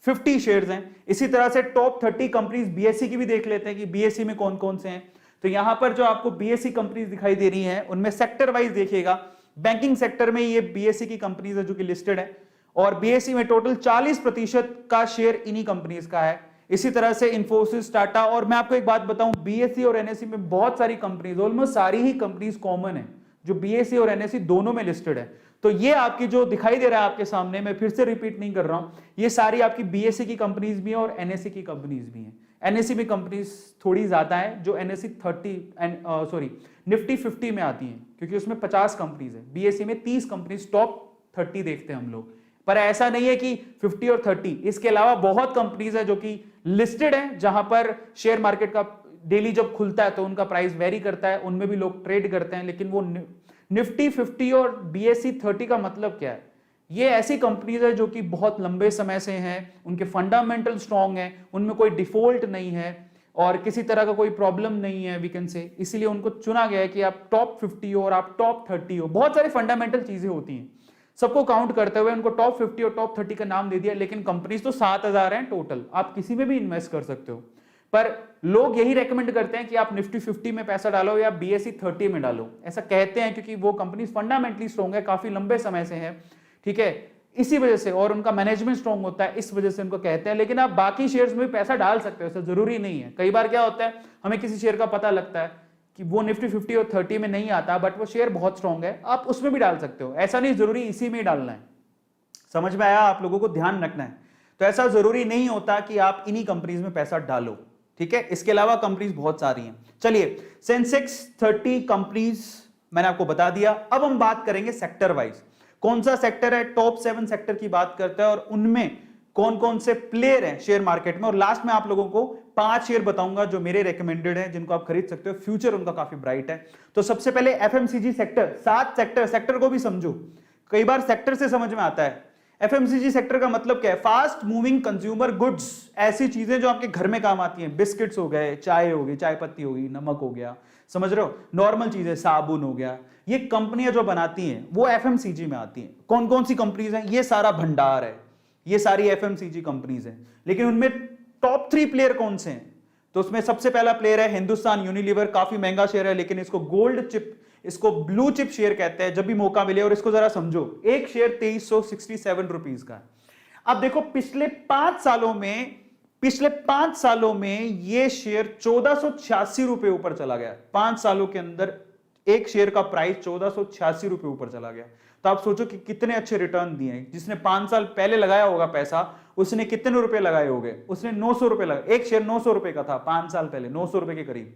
50 शेयर्स हैं। इसी तरह से टॉप 30 कंपनीज बीएसई की भी देख लेते हैं कि बीएसई में कौन कौन से हैं। तो यहां पर जो आपको बीएसई कंपनीज दिखाई दे रही हैं, उनमें सेक्टर वाइज देखिएगा। बैंकिंग सेक्टर में ये बीएसई की कंपनीज है जो कि लिस्टेड है, और बीएसई में टोटल 40% का शेयर इन्हीं कंपनीज का है। इसी तरह से इंफोसिस, टाटा, और मैं आपको एक बात बताऊं, बीएसई और एनएसई में बहुत सारी कंपनीज, ऑलमोस्ट सारी ही कंपनीज कॉमन है जो बीएसई और एनएसई दोनों में लिस्टेड है। तो ये आपकी जो दिखाई दे रहा है आपके सामने, मैं फिर से रिपीट नहीं कर रहा हूं, ये सारी आपकी बीएसई की कंपनीज भी हैं और एनएसई की कंपनीज भी हैं। एनएसई में कंपनीज थोड़ी ज्यादा है, जो एनएसई 30 निफ्टी 50 में आती हैं, क्योंकि उसमें 50 कंपनीज है। बीएसई में 30 कंपनीज, टॉप 30 देखते हैं हम लोग। पर ऐसा नहीं है कि 50 और 30, इसके अलावा बहुत कंपनीज है जो कि लिस्टेड है, जहां पर शेयर मार्केट का डेली जब खुलता है तो उनका प्राइस वेरी करता है, उनमें भी लोग ट्रेड करते हैं। लेकिन वो निफ्टी 50 और बीएसई 30 का मतलब क्या है? ये ऐसी कंपनीज है जो कि बहुत लंबे समय से हैं, उनके फंडामेंटल स्ट्रांग हैं, उनमें कोई डिफॉल्ट नहीं है और किसी तरह का कोई प्रॉब्लम नहीं है, वी कैन से। इसलिए उनको चुना गया है कि आप टॉप 50 हो और आप टॉप 30 हो। बहुत सारी फंडामेंटल चीजें होती हैं, सबको काउंट करते हुए उनको टॉप 50 और टॉप 30 का नाम दे दिया। लेकिन कंपनीज तो 7000 हैं टोटल, आप किसी में भी इन्वेस्ट कर सकते हो। पर लोग यही रेकमेंड करते हैं कि आप निफ्टी 50 में पैसा डालो या बीएसई 30 में डालो, ऐसा कहते हैं क्योंकि वो कंपनी फंडामेंटली स्ट्रॉन्ग है, काफी लंबे समय से है, ठीक है, इसी वजह से, और उनका मैनेजमेंट स्ट्रॉन्ग होता है, इस वजह से उनको कहते हैं। लेकिन आप बाकी शेयर्स में भी पैसा डाल सकते हो, ऐसा जरूरी नहीं है। कई बार क्या होता है, हमें किसी शेयर का पता लगता है कि वो निफ्टी 50 और 30 में नहीं आता, बट वो शेयर बहुत स्ट्रॉन्ग है, आप उसमें भी डाल सकते हो। ऐसा नहीं जरूरी इसी में ही डालना है। समझ में आया? आप लोगों को ध्यान रखना है। तो ऐसा जरूरी नहीं होता कि आप इन्हीं कंपनीज में पैसा डालो, ठीक है। इसके अलावा कंपनीज बहुत सारी हैं। चलिए, सेंसेक्स 30 कंपनीज मैंने आपको बता दिया। अब हम बात करेंगे सेक्टर वाइज, कौन सा सेक्टर है, टॉप 7 सेक्टर की बात करता है और उनमें कौन कौन से प्लेयर हैं शेयर मार्केट में। और लास्ट में आप लोगों को 5 शेयर बताऊंगा जो मेरे रेकमेंडेड हैं, जिनको आप खरीद सकते हो, फ्यूचर उनका काफी ब्राइट है। तो सबसे पहले एफएमसीजी सेक्टर, 7 सेक्टर को भी समझो, कई बार सेक्टर से समझ में आता है। एफएमसीजी सेक्टर का मतलब क्या है, फास्ट मूविंग कंज्यूमर गुड्स, ऐसी चीजें जो आपके घर में काम आती हैं, बिस्किट्स हो गए, चाय हो गई, चाय पत्ती हो गई, नमक हो गया, समझ रहे हो, नॉर्मल चीजें, साबुन हो गया, ये कंपनियां जो बनाती हैं वो एफएमसीजी में आती हैं। कौन कौन सी कंपनीज हैं, ये सारा भंडार है, ये सारी एफएमसीजी कंपनीज हैं। लेकिन उनमें टॉप 3 प्लेयर कौन से हैं, तो उसमें सबसे पहला प्लेयर है हिंदुस्तान यूनिलीवर, काफी महंगा शेयर है, लेकिन इसको गोल्ड चिप, इसको ब्लू चिप शेयर कहते हैं जब भी मौका मिले। और इसको जरा समझो, एक शेयर 2367 रुपीज का है। अब देखो पिछले 5 सालों में ये शेयर 1486 रुपए ऊपर चला गया। 5 सालों के अंदर एक शेयर का प्राइस 1486 रुपए ऊपर चला गया। तो आप सोचो कि कितने अच्छे रिटर्न दिए हैं। जिसने 5 साल पहले लगाया होगा पैसा, उसने कितने रुपए लगाए होंगे, उसने 900 रुपए लगाए। एक शेयर 900 रुपए का था 5 साल पहले, 900 रुपए के करीब।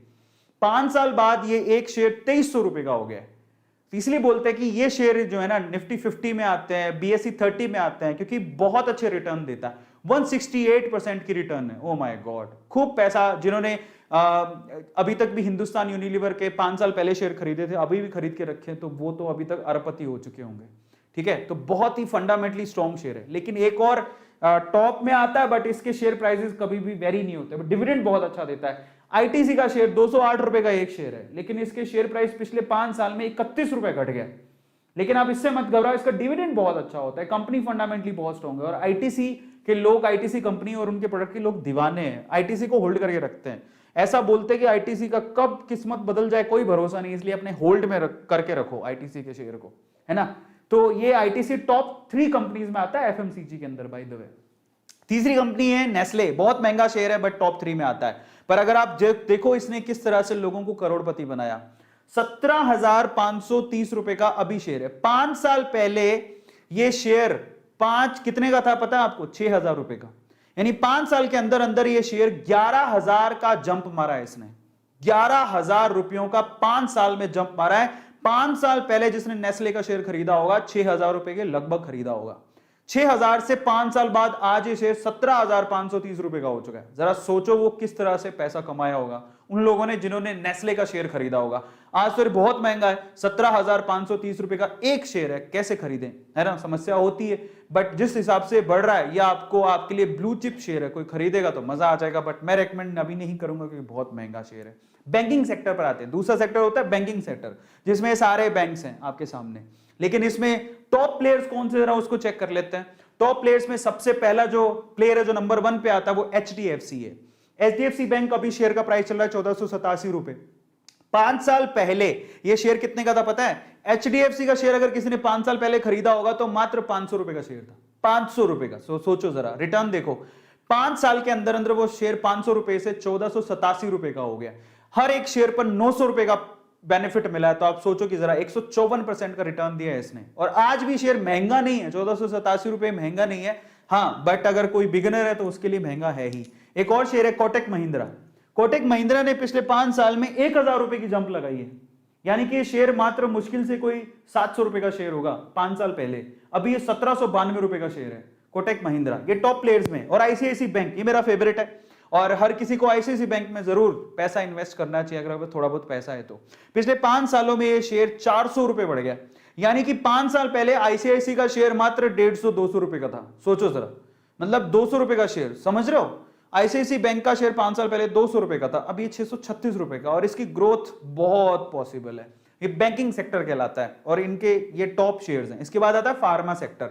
5 साल बाद ये एक शेयर 2300 रुपए का हो गया। तो इसलिए बोलते हैं कि ये शेयर जो है ना निफ्टी 50 में आते हैं, बीएसई 30 में आते हैं, क्योंकि बहुत अच्छे रिटर्न देता है। 168% की रिटर्न है। ओ माय गॉड, खूब पैसा। जिन्होंने अभी तक भी हिंदुस्तान यूनिलीवर के 5 साल पहले शेयर खरीदे थे, अभी भी खरीद के रखे, तो वो तो अभी तक अरबपति हो चुके होंगे। ठीक है, तो बहुत ही फंडामेंटली स्ट्रॉन्ग शेयर है। लेकिन एक और टॉप में आता है, बट इसके शेयर प्राइसेस कभी भी वेरी नहीं होते, बट डिविडेंड बहुत अच्छा देता है। आईटीसी का शेयर 208 रुपए का एक शेयर है, लेकिन इसके शेयर प्राइस पिछले 5 साल में 31 रुपए घट गया। लेकिन आप इससे मत घबराओ, इसका डिविडेंड बहुत अच्छा होता है, कंपनी फंडामेंटली बहुत स्ट्रॉन्ग है। और आईटीसी के लोग, आईटीसी कंपनी और उनके प्रोडक्ट के लोग दीवाने हैं, आईटीसी को होल्ड करके रखते हैं। ऐसा बोलते हैं कि आईटीसी का कब किस्मत बदल जाए कोई भरोसा नहीं, इसलिए अपने होल्ड में करके रखो आईटीसी के शेयर को, है ना। तो ये आईटीसी टॉप 3 कंपनीज में आता है एफएमसीजी के अंदर, बाय द वे। तीसरी कंपनी है नेस्ले, बहुत महंगा शेयर है बट टॉप 3 में आता है। पर अगर आप देखो इसने किस तरह से लोगों को करोड़पति बनाया। 17,530 रुपए का अभी शेयर है। 5 साल पहले ये शेयर कितने का था पता है आपको? 6,000 रुपए का। यानी 5 साल के अंदर अंदर ये शेयर 11,000 का जंप मारा है इसने। 11,000 रुपयों का 5 साल में जंप मारा है। 5 साल पहले जिसने नेस्ले का शेयर खरीदा होगा 6,000 रुपए के लगभग खरीदा होगा। 6,000 से 5 साल बाद आज ये शेयर 17,530 रुपए का हो चुका है। जरा सोचो वो किस तरह से पैसा कमाया होगा उन लोगों ने जिन्होंने नेस्ले का शेयर खरीदा होगा। आज तो बहुत महंगा है, 17,530 रुपए का एक शेयर है, कैसे खरीदें, है ना, समस्या होती है। बट जिस हिसाब से बढ़ रहा है, या आपके लिए ब्लू चिप शेयर है, कोई खरीदेगा तो मजा आ जाएगा, बट मैं रेकमेंड अभी नहीं करूंगा क्योंकि बहुत महंगा शेयर है। बैंकिंग सेक्टर पर आते हैं। दूसरा सेक्टर होता है बैंकिंग सेक्टर, जिसमें सारे बैंक्स हैं आपके सामने। लेकिन इसमें टॉप प्लेयर्स कौन से, जरा उसको चेक कर लेते हैं। टॉप प्लेयर्स में सबसे पहला जो प्लेयर है, जो नंबर 1 पे आता है, वो एचडीएफसी है। एचडीएफसी बैंक अभी शेयर का प्राइस चल रहा है 1487 रुपए। 5 साल पहले ये शेयर कितने का था पता है? एचडीएफसी का शेयर अगर किसी ने 5 साल पहले खरीदा होगा तो मात्र 500 रुपए का शेयर था। 500 रुपए का। सोचो जरा, रिटर्न देखो। 5 साल के अंदर अंदर वो शेयर 500 रुपए से 1487 रुपए का हो गया। हर एक शेयर पर 900 रुपए का बेनिफिट मिला है। तो आप सोचो कि जरा 154% का रिटर्न दिया है इसने। और आज भी शेयर महंगा नहीं है, 1487 रुपए महंगा नहीं है, हाँ, बट अगर कोई बिगिनर है तो उसके लिए महंगा है ही। एक और शेयर है कोटक महिंद्रा। कोटक महिंद्रा ने पिछले 5 साल में 1,000 रुपए की जंप लगाई है। यानी कि शेयर मात्र मुश्किल से कोई 700 रुपए का शेयर होगा 5 साल पहले, अभी ये 1792 रुपए का शेयर है कोटक महिंद्रा। ये टॉप प्लेयर्स में। और आईसीआईसीआई बैंक, ये मेरा फेवरेट है और हर किसी को आईसीआईसीआई बैंक में जरूर पैसा इन्वेस्ट करना चाहिए अगर थोड़ा बहुत पैसा है तो। पिछले 5 सालों में ये शेयर 400 रुपए बढ़ गया। यानी कि 5 साल पहले आईसीआईसीआई का शेयर मात्र 150-200 रुपए का था। सोचो जरा, मतलब 200 रुपए का शेयर, समझ रहे हो। आईसीआईसीआई बैंक का शेयर 5 साल पहले 200 रुपए का था, अब ये 636 रुपए का। और इसकी ग्रोथ बहुत पॉसिबल है। ये बैंकिंग सेक्टर कहलाता है और इनके ये टॉप शेयर्स हैं। इसके बाद आता है फार्मा सेक्टर।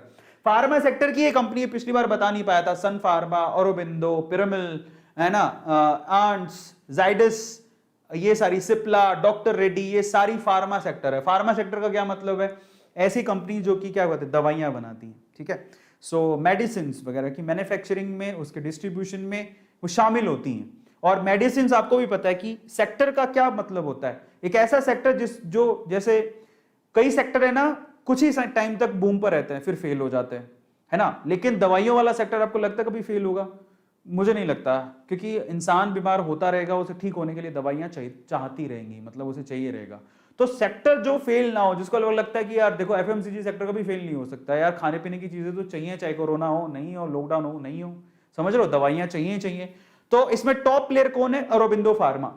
फार्मा सेक्टर की ये कंपनी पिछली बार बता नहीं पाया था, सन फार्मा, औरोबिंदो, पिरामिल, है ना, आंट्स, जाइडस, ये सारी, सिप्ला, डॉक्टर रेड्डी, ये सारी फार्मा सेक्टर है। फार्मा सेक्टर का क्या मतलब है? ऐसी कंपनी जो कि क्या कहते हैं, दवाइयां बनाती हैं, ठीक है। सो मेडिसिन वगैरह की मैन्युफैक्चरिंग में, उसके डिस्ट्रीब्यूशन में वो शामिल होती हैं। और मेडिसिन आपको भी पता है कि सेक्टर का क्या मतलब होता है। एक ऐसा सेक्टर जैसे कई सेक्टर है ना, कुछ ही टाइम तक बूम पर रहते हैं फिर फेल हो जाते हैं, है ना। लेकिन दवाइयों वाला सेक्टर आपको लगता है कभी फेल होगा? मुझे नहीं लगता, क्योंकि इंसान बीमार होता रहेगा, उसे ठीक होने के लिए दवाइयां चाहती रहेंगी, मतलब उसे चाहिए रहेगा। तो सेक्टर जो फेल ना हो, जिसको लगता है कि यार देखो एफएमसीजी सेक्टर कभी फेल नहीं हो सकता यार, खाने पीने की चीजें तो चाहिए, चाहे कोरोना हो नहीं हो, लॉकडाउन हो नहीं हो, समझ रहे हो, दवाइयां चाहिए चाहिए। तो इसमें टॉप प्लेयर कौन है? अरोबिंदो फार्मा,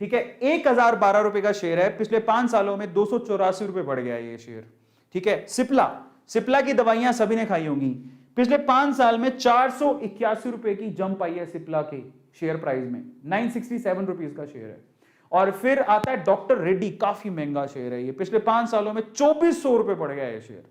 ठीक है, 1012 रुपए का शेयर है, पिछले 5 सालों में 284 रुपए बढ़ गया ये शेयर, ठीक है। सिप्ला, सिप्ला की दवाइयां सभी ने खाई होंगी, पिछले 5 साल में 481 रुपए की जंप आई है सिप्ला के शेयर प्राइस में, 967 रुपीज का शेयर है। और फिर आता है डॉक्टर रेड्डी, काफी महंगा शेयर है ये, पिछले 5 सालों में 2400 रुपए बढ़ गया है शेयर,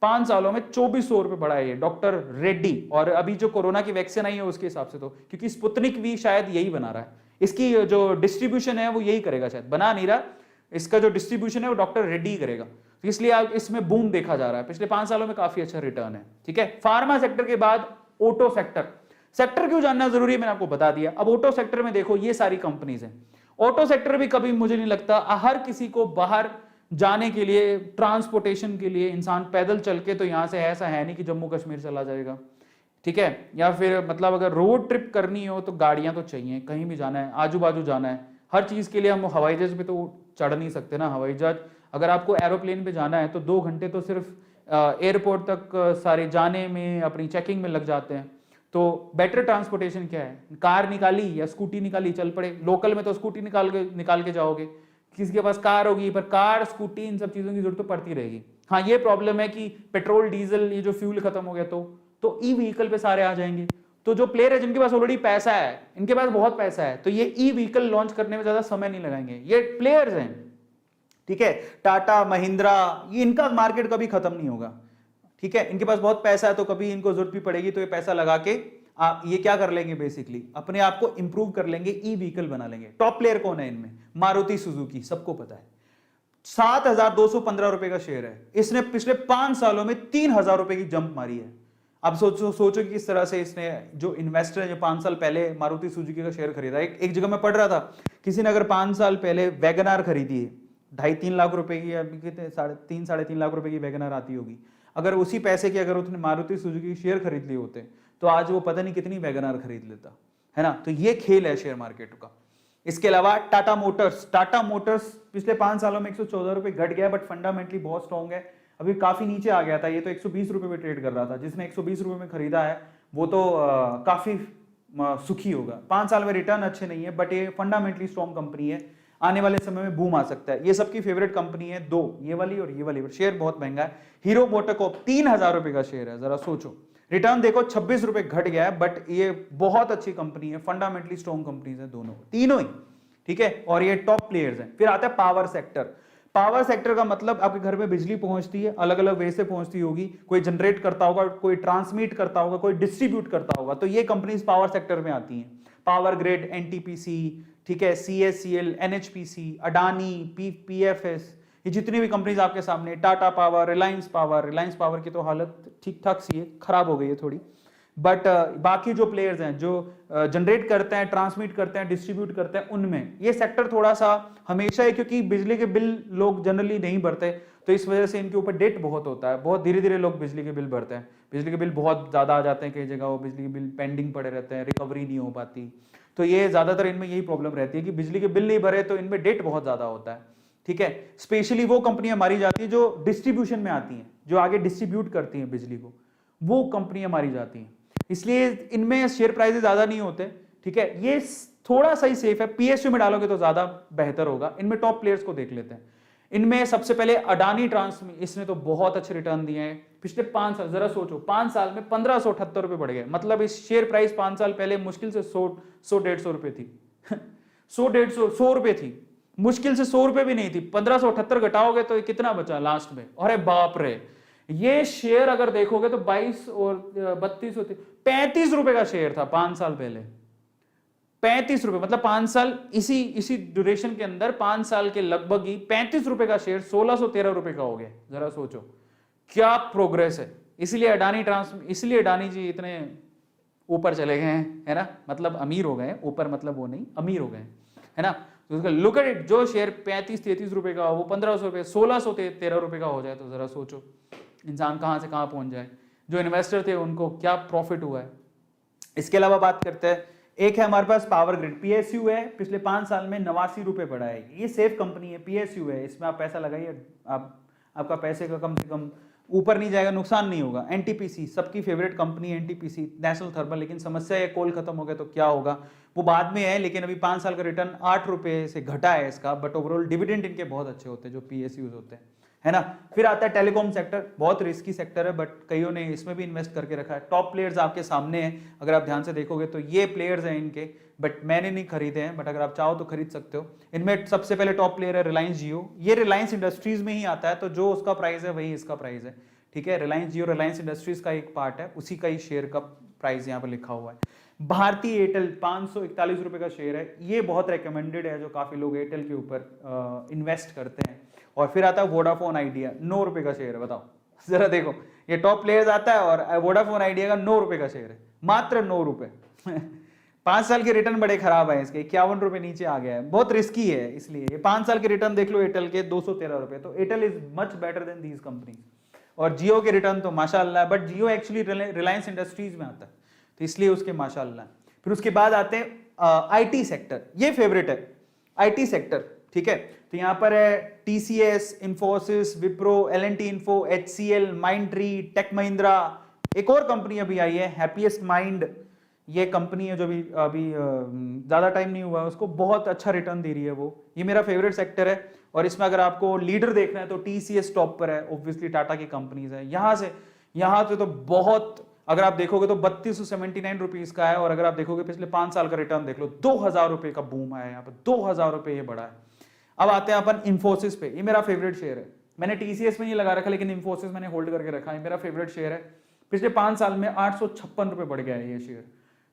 5 सालों में 2400 रुपए बढ़ा है ये डॉक्टर रेड्डी। और अभी जो कोरोना की वैक्सीन आई है उसके हिसाब से तो, क्योंकि स्पुतनिक भी शायद यही बना रहा है, इसकी जो डिस्ट्रीब्यूशन है वो यही करेगा, शायद बना नहीं रहा, इसका जो डिस्ट्रीब्यूशन है वो डॉक्टर रेड्डी करेगा, तो इसलिए आप इसमें बूम देखा जा रहा है, पिछले 5 सालों में काफी अच्छा रिटर्न है, ठीक है। फार्मा सेक्टर के बाद ऑटो सेक्टर, सेक्टर क्यों जानना जरूरी है मैंने आपको बता दिया। अब ऑटो सेक्टर में देखो ये सारी कंपनीज हैं, ऑटो सेक्टर भी कभी मुझे नहीं लगता हर किसी को बाहर जाने के लिए, ट्रांसपोर्टेशन के लिए इंसान पैदल चल के तो यहां से ऐसा है नहीं कि जम्मू कश्मीर चला जाएगा, ठीक है, या फिर मतलब अगर रोड ट्रिप करनी हो तो गाड़ियां तो चाहिए, कहीं भी जाना है, आजू बाजू जाना है, हर चीज के लिए हम हवाई जहाज पे तो चढ़ नहीं सकते ना, हवाई जहाज अगर आपको एरोप्लेन पे जाना है तो 2 घंटे तो सिर्फ एयरपोर्ट तक सारे जाने में, अपनी चेकिंग में लग जाते हैं। तो बेटर ट्रांसपोर्टेशन क्या है? कार निकाली या स्कूटी निकाली, चल पड़े, लोकल में तो स्कूटी निकाल के जाओगे, किसी के पास कार होगी, पर कार स्कूटी इन सब चीजों की जरूरत तो पड़ती रहेगी। हाँ ये प्रॉब्लम है कि पेट्रोल डीजल ये जो फ्यूल खत्म हो गया तो ई व्हीकल पे सारे आ जाएंगे। तो जो प्लेयर है जिनके पास ऑलरेडी पैसा है, इनके पास बहुत पैसा है, तो ये ई व्हीकल लॉन्च करने में ज्यादा समय नहीं लगाएंगे, ये प्लेयर्स हैं, ठीक है। टाटा महिंद्रा, ये इनका मार्केट कभी खत्म नहीं होगा, ठीक है, इनके पास बहुत पैसा है, तो कभी इनको जरूरत भी पड़ेगी तो ये पैसा लगा के आप ये क्या कर लेंगे, बेसिकली अपने आप को इंप्रूव कर लेंगे, ई व्हीकल बना लेंगे। टॉप प्लेयर कौन है इनमें? मारुति सुजुकी, सबको पता है, 7215 रुपए का शेयर है, इसने पिछले 5 सालों में 3000 रुपए की जंप मारी है। अब सोचो कि किस तरह से इसने, जो इन्वेस्टर है जो 5 साल पहले मारुति सुजुकी का शेयर खरीदा, एक जगह मैं पढ़ रहा था, किसी ने अगर 5 साल पहले वैगनार खरीदी है 2.5-3 लाख रुपए की, अभी कितने 3-3.5 लाख रुपए की वैगनार आती होगी, अगर उसी पैसे की अगर उसने मारुति सुजुकी शेयर खरीद लिए होते तो आज वो पता नहीं कितनी वैगनार खरीद लेता, है ना। तो ये खेल है शेयर मार्केट का। इसके अलावा टाटा मोटर्स, टाटा मोटर्स पिछले 5 सालों में 114 रुपए घट गया, बट फंडामेंटली बहुत स्ट्रॉन्ग है, अभी काफी नीचे आ गया था, ये तो 120 रुपए में ट्रेड कर रहा था, जिसने 120 रुपए में खरीदा है वो तो काफी सुखी होगा। 5 साल में रिटर्न अच्छे नहीं है, बट ये फंडामेंटली स्ट्रॉन्ग कंपनी है, आने वाले समय में बूम आ सकता है। ये सबकी फेवरेट कंपनी है, 2 ये वाली और ये वाली, शेयर बहुत महंगा है। हीरो मोटोकॉर्प 3000 रुपए का शेयर है, जरा सोचो, रिटर्न देखो 26 रुपए घट गया है, बट ये बहुत अच्छी कंपनी है, फंडामेंटली स्ट्रॉन्ग कंपनीज है दोनों, तीनों ही, ठीक है, और ये टॉप प्लेयर्स हैं। फिर आता है पावर सेक्टर। पावर सेक्टर का मतलब आपके घर में बिजली पहुंचती है, अलग अलग वे से पहुंचती होगी, कोई जनरेट करता होगा, कोई ट्रांसमिट करता होगा, कोई डिस्ट्रीब्यूट करता होगा, तो ये कंपनीज पावर सेक्टर में आती हैं। पावर ग्रिड, एनटीपीसी, ठीक है, सीएससीएल, एनएचपीसी, अडानी, पीएफएस, ये जितनी भी कंपनीज आपके सामने, टाटा पावर, रिलायंस पावर की तो हालत ठीक ठाक सी है, खराब हो गई है थोड़ी, बट बाकी जो प्लेयर्स हैं जो जनरेट करते हैं, ट्रांसमिट करते हैं, डिस्ट्रीब्यूट करते हैं, उनमें ये सेक्टर थोड़ा सा हमेशा है, क्योंकि बिजली के बिल लोग जनरली नहीं भरते, तो इस वजह से इनके ऊपर डेट बहुत होता है, बहुत धीरे धीरे लोग बिजली के बिल भरते हैं, बिजली के बिल बहुत ज्यादा आ जाते हैं, कई जगह वो बिजली के बिल पेंडिंग पड़े रहते हैं, रिकवरी नहीं हो पाती, तो ये ज्यादातर इनमें यही प्रॉब्लम रहती है कि बिजली के बिल नहीं भरे तो इनमें डेट बहुत ज्यादा होता है, ठीक है। स्पेशली वो कंपनियां मारी जाती है जो डिस्ट्रीब्यूशन में आती हैं, जो आगे डिस्ट्रीब्यूट करती हैं बिजली को, वो कंपनियां मारी जाती हैं, इसलिए इनमें शेयर प्राइसेस ज्यादा नहीं होते, ठीक है, ये थोड़ा सा ही सेफ है। पीएसयू में डालोगे तो ज्यादा बेहतर होगा। इनमें टॉप प्लेयर्स को देख लेते हैं। इनमें सबसे पहले अडानी ट्रांसमिशन, इसने तो बहुत अच्छे रिटर्न दिए हैं पिछले 5 साल, जरा सोचो 5 साल में 1578 रुपए बढ़ गए, मतलब इस शेयर प्राइस 5 साल पहले मुश्किल से 100-150 रुपए थी 100-150 रुपए थी, मुश्किल से 100 रुपए भी नहीं थी, 1578 घटाओगे तो कितना बचा लास्ट में, अरे बाप रे, ये शेयर अगर देखोगे तो 22 और 32 होते, 35 रुपए का शेयर था 5 साल पहले, 35 रुपए, मतलब 5 साल इसी ड्यूरेशन के अंदर 5 साल के लगभग ही 35 रुपए का शेयर 1613 रुपए का हो गया, जरा सोचो क्या प्रोग्रेस है। इसलिए अडानी जी इतने ऊपर चले गए हैं, है ना, मतलब अमीर हो गए, ऊपर मतलब वो नहीं, अमीर हो गए, है ना। तो लुक एट इट, जो शेयर 35-33 रुपए का हो वो 1500 रुपए 1613 रुपए का हो जाए, तो जरा सोचो इंसान कहां से कहां पहुंच जाए। जो इन्वेस्टर थे उनको क्या प्रॉफिट हुआ है। इसके अलावा बात करते हैं एक है हमारे पास पावर ग्रिड, पीएसयू है, पिछले 5 साल में 89 रुपए बढ़ा है। ये सेफ कंपनी है, पीएसयू है, इसमें आप पैसा लगाइए, आपका पैसे का कम से कम ऊपर नहीं जाएगा, नुकसान नहीं होगा। एनटीपीसी सबकी फेवरेट कंपनी है, एनटीपीसी नेशनल थर्मल, लेकिन समस्या है कोल खत्म हो गया तो क्या होगा वो बाद में है, लेकिन अभी 5 साल का रिटर्न 8 रुपए से घटा है इसका, बट ओवरऑल डिविडेंड इनके बहुत अच्छे होते हैं जो पीएसयूज होते हैं, है ना। फिर आता है टेलीकॉम सेक्टर, बहुत रिस्की सेक्टर है, बट कईयों ने इसमें भी इन्वेस्ट करके रखा है। टॉप प्लेयर्स आपके सामने हैं, अगर आप ध्यान से देखोगे तो ये प्लेयर्स हैं इनके, बट मैंने नहीं खरीदे हैं, बट अगर आप चाहो तो खरीद सकते हो। इनमें सबसे पहले टॉप प्लेयर है रिलायंस जियो, ये रिलायंस इंडस्ट्रीज में ही आता है, तो जो उसका प्राइस है वही इसका प्राइस है, ठीक है। रिलायंस जियो रिलायंस इंडस्ट्रीज का एक पार्ट है, उसी का ही शेयर का प्राइस यहाँ पर लिखा हुआ है। भारतीय एयरटेल 541 रुपए का शेयर है, ये बहुत रिकमेंडेड है, जो काफी लोग एयरटेल के ऊपर इन्वेस्ट करते हैं। और फिर आता है वोडाफोन आइडिया, 9 रुपए का शेयर है, बताओ जरा देखो, ये टॉप प्लेयर्स आता है और वोडाफोन आइडिया का 9 रुपए का शेयर है, मात्र 9 रुपए 5 साल के रिटर्न बड़े खराब है इसके, 51 रुपए नीचे आ गया है, बहुत रिस्की है, इसलिए ये 5 साल के रिटर्न देख लो एयरटेल के 213 रुपए, तो Airtel is much better than these company. और जियो के रिटर्न तो माशाअल्लाह, but Jio actually Reliance industries में आता है, तो इसलिए उसके माशाअल्लाह। फिर उसके बाद आते हैं आईटी सेक्टर, ये फेवरेट है आईटी सेक्टर, ठीक है। तो यहां पर है TCS, Infosys, Wipro, L and T info, HCL, Mindtree, tech Mahindra, एक और कंपनी अभी आई है हैप्पीएस्ट माइंड, ये कंपनी है जो अभी ज्यादा टाइम नहीं हुआ उसको, बहुत अच्छा रिटर्न दे रही है वो, ये मेरा फेवरेट सेक्टर है। और इसमें अगर आपको लीडर देखना है तो टीसीएस टॉप पर है, ऑब्वियसली टाटा की कंपनीज है। यहां से तो बहुत, अगर आप देखोगे तो 3279 रुपीज का है, और अगर आप देखोगे पिछले 5 साल का रिटर्न देख लो, 2000 रुपए का बूम आया यहाँ पर, 2000 रुपए ये बढ़ा है। अब आते हैं अपन इंफोसिस पे, ये मेरा फेवरेट शेयर है, मैंने टीसीएस में नहीं लगा रखा, लेकिन इंफोसिस मैंने होल्ड करके रखा है, मेरा फेवरेट शेयर है। पिछले 5 साल में 856 रुपए बढ़ गया है ये शेयर,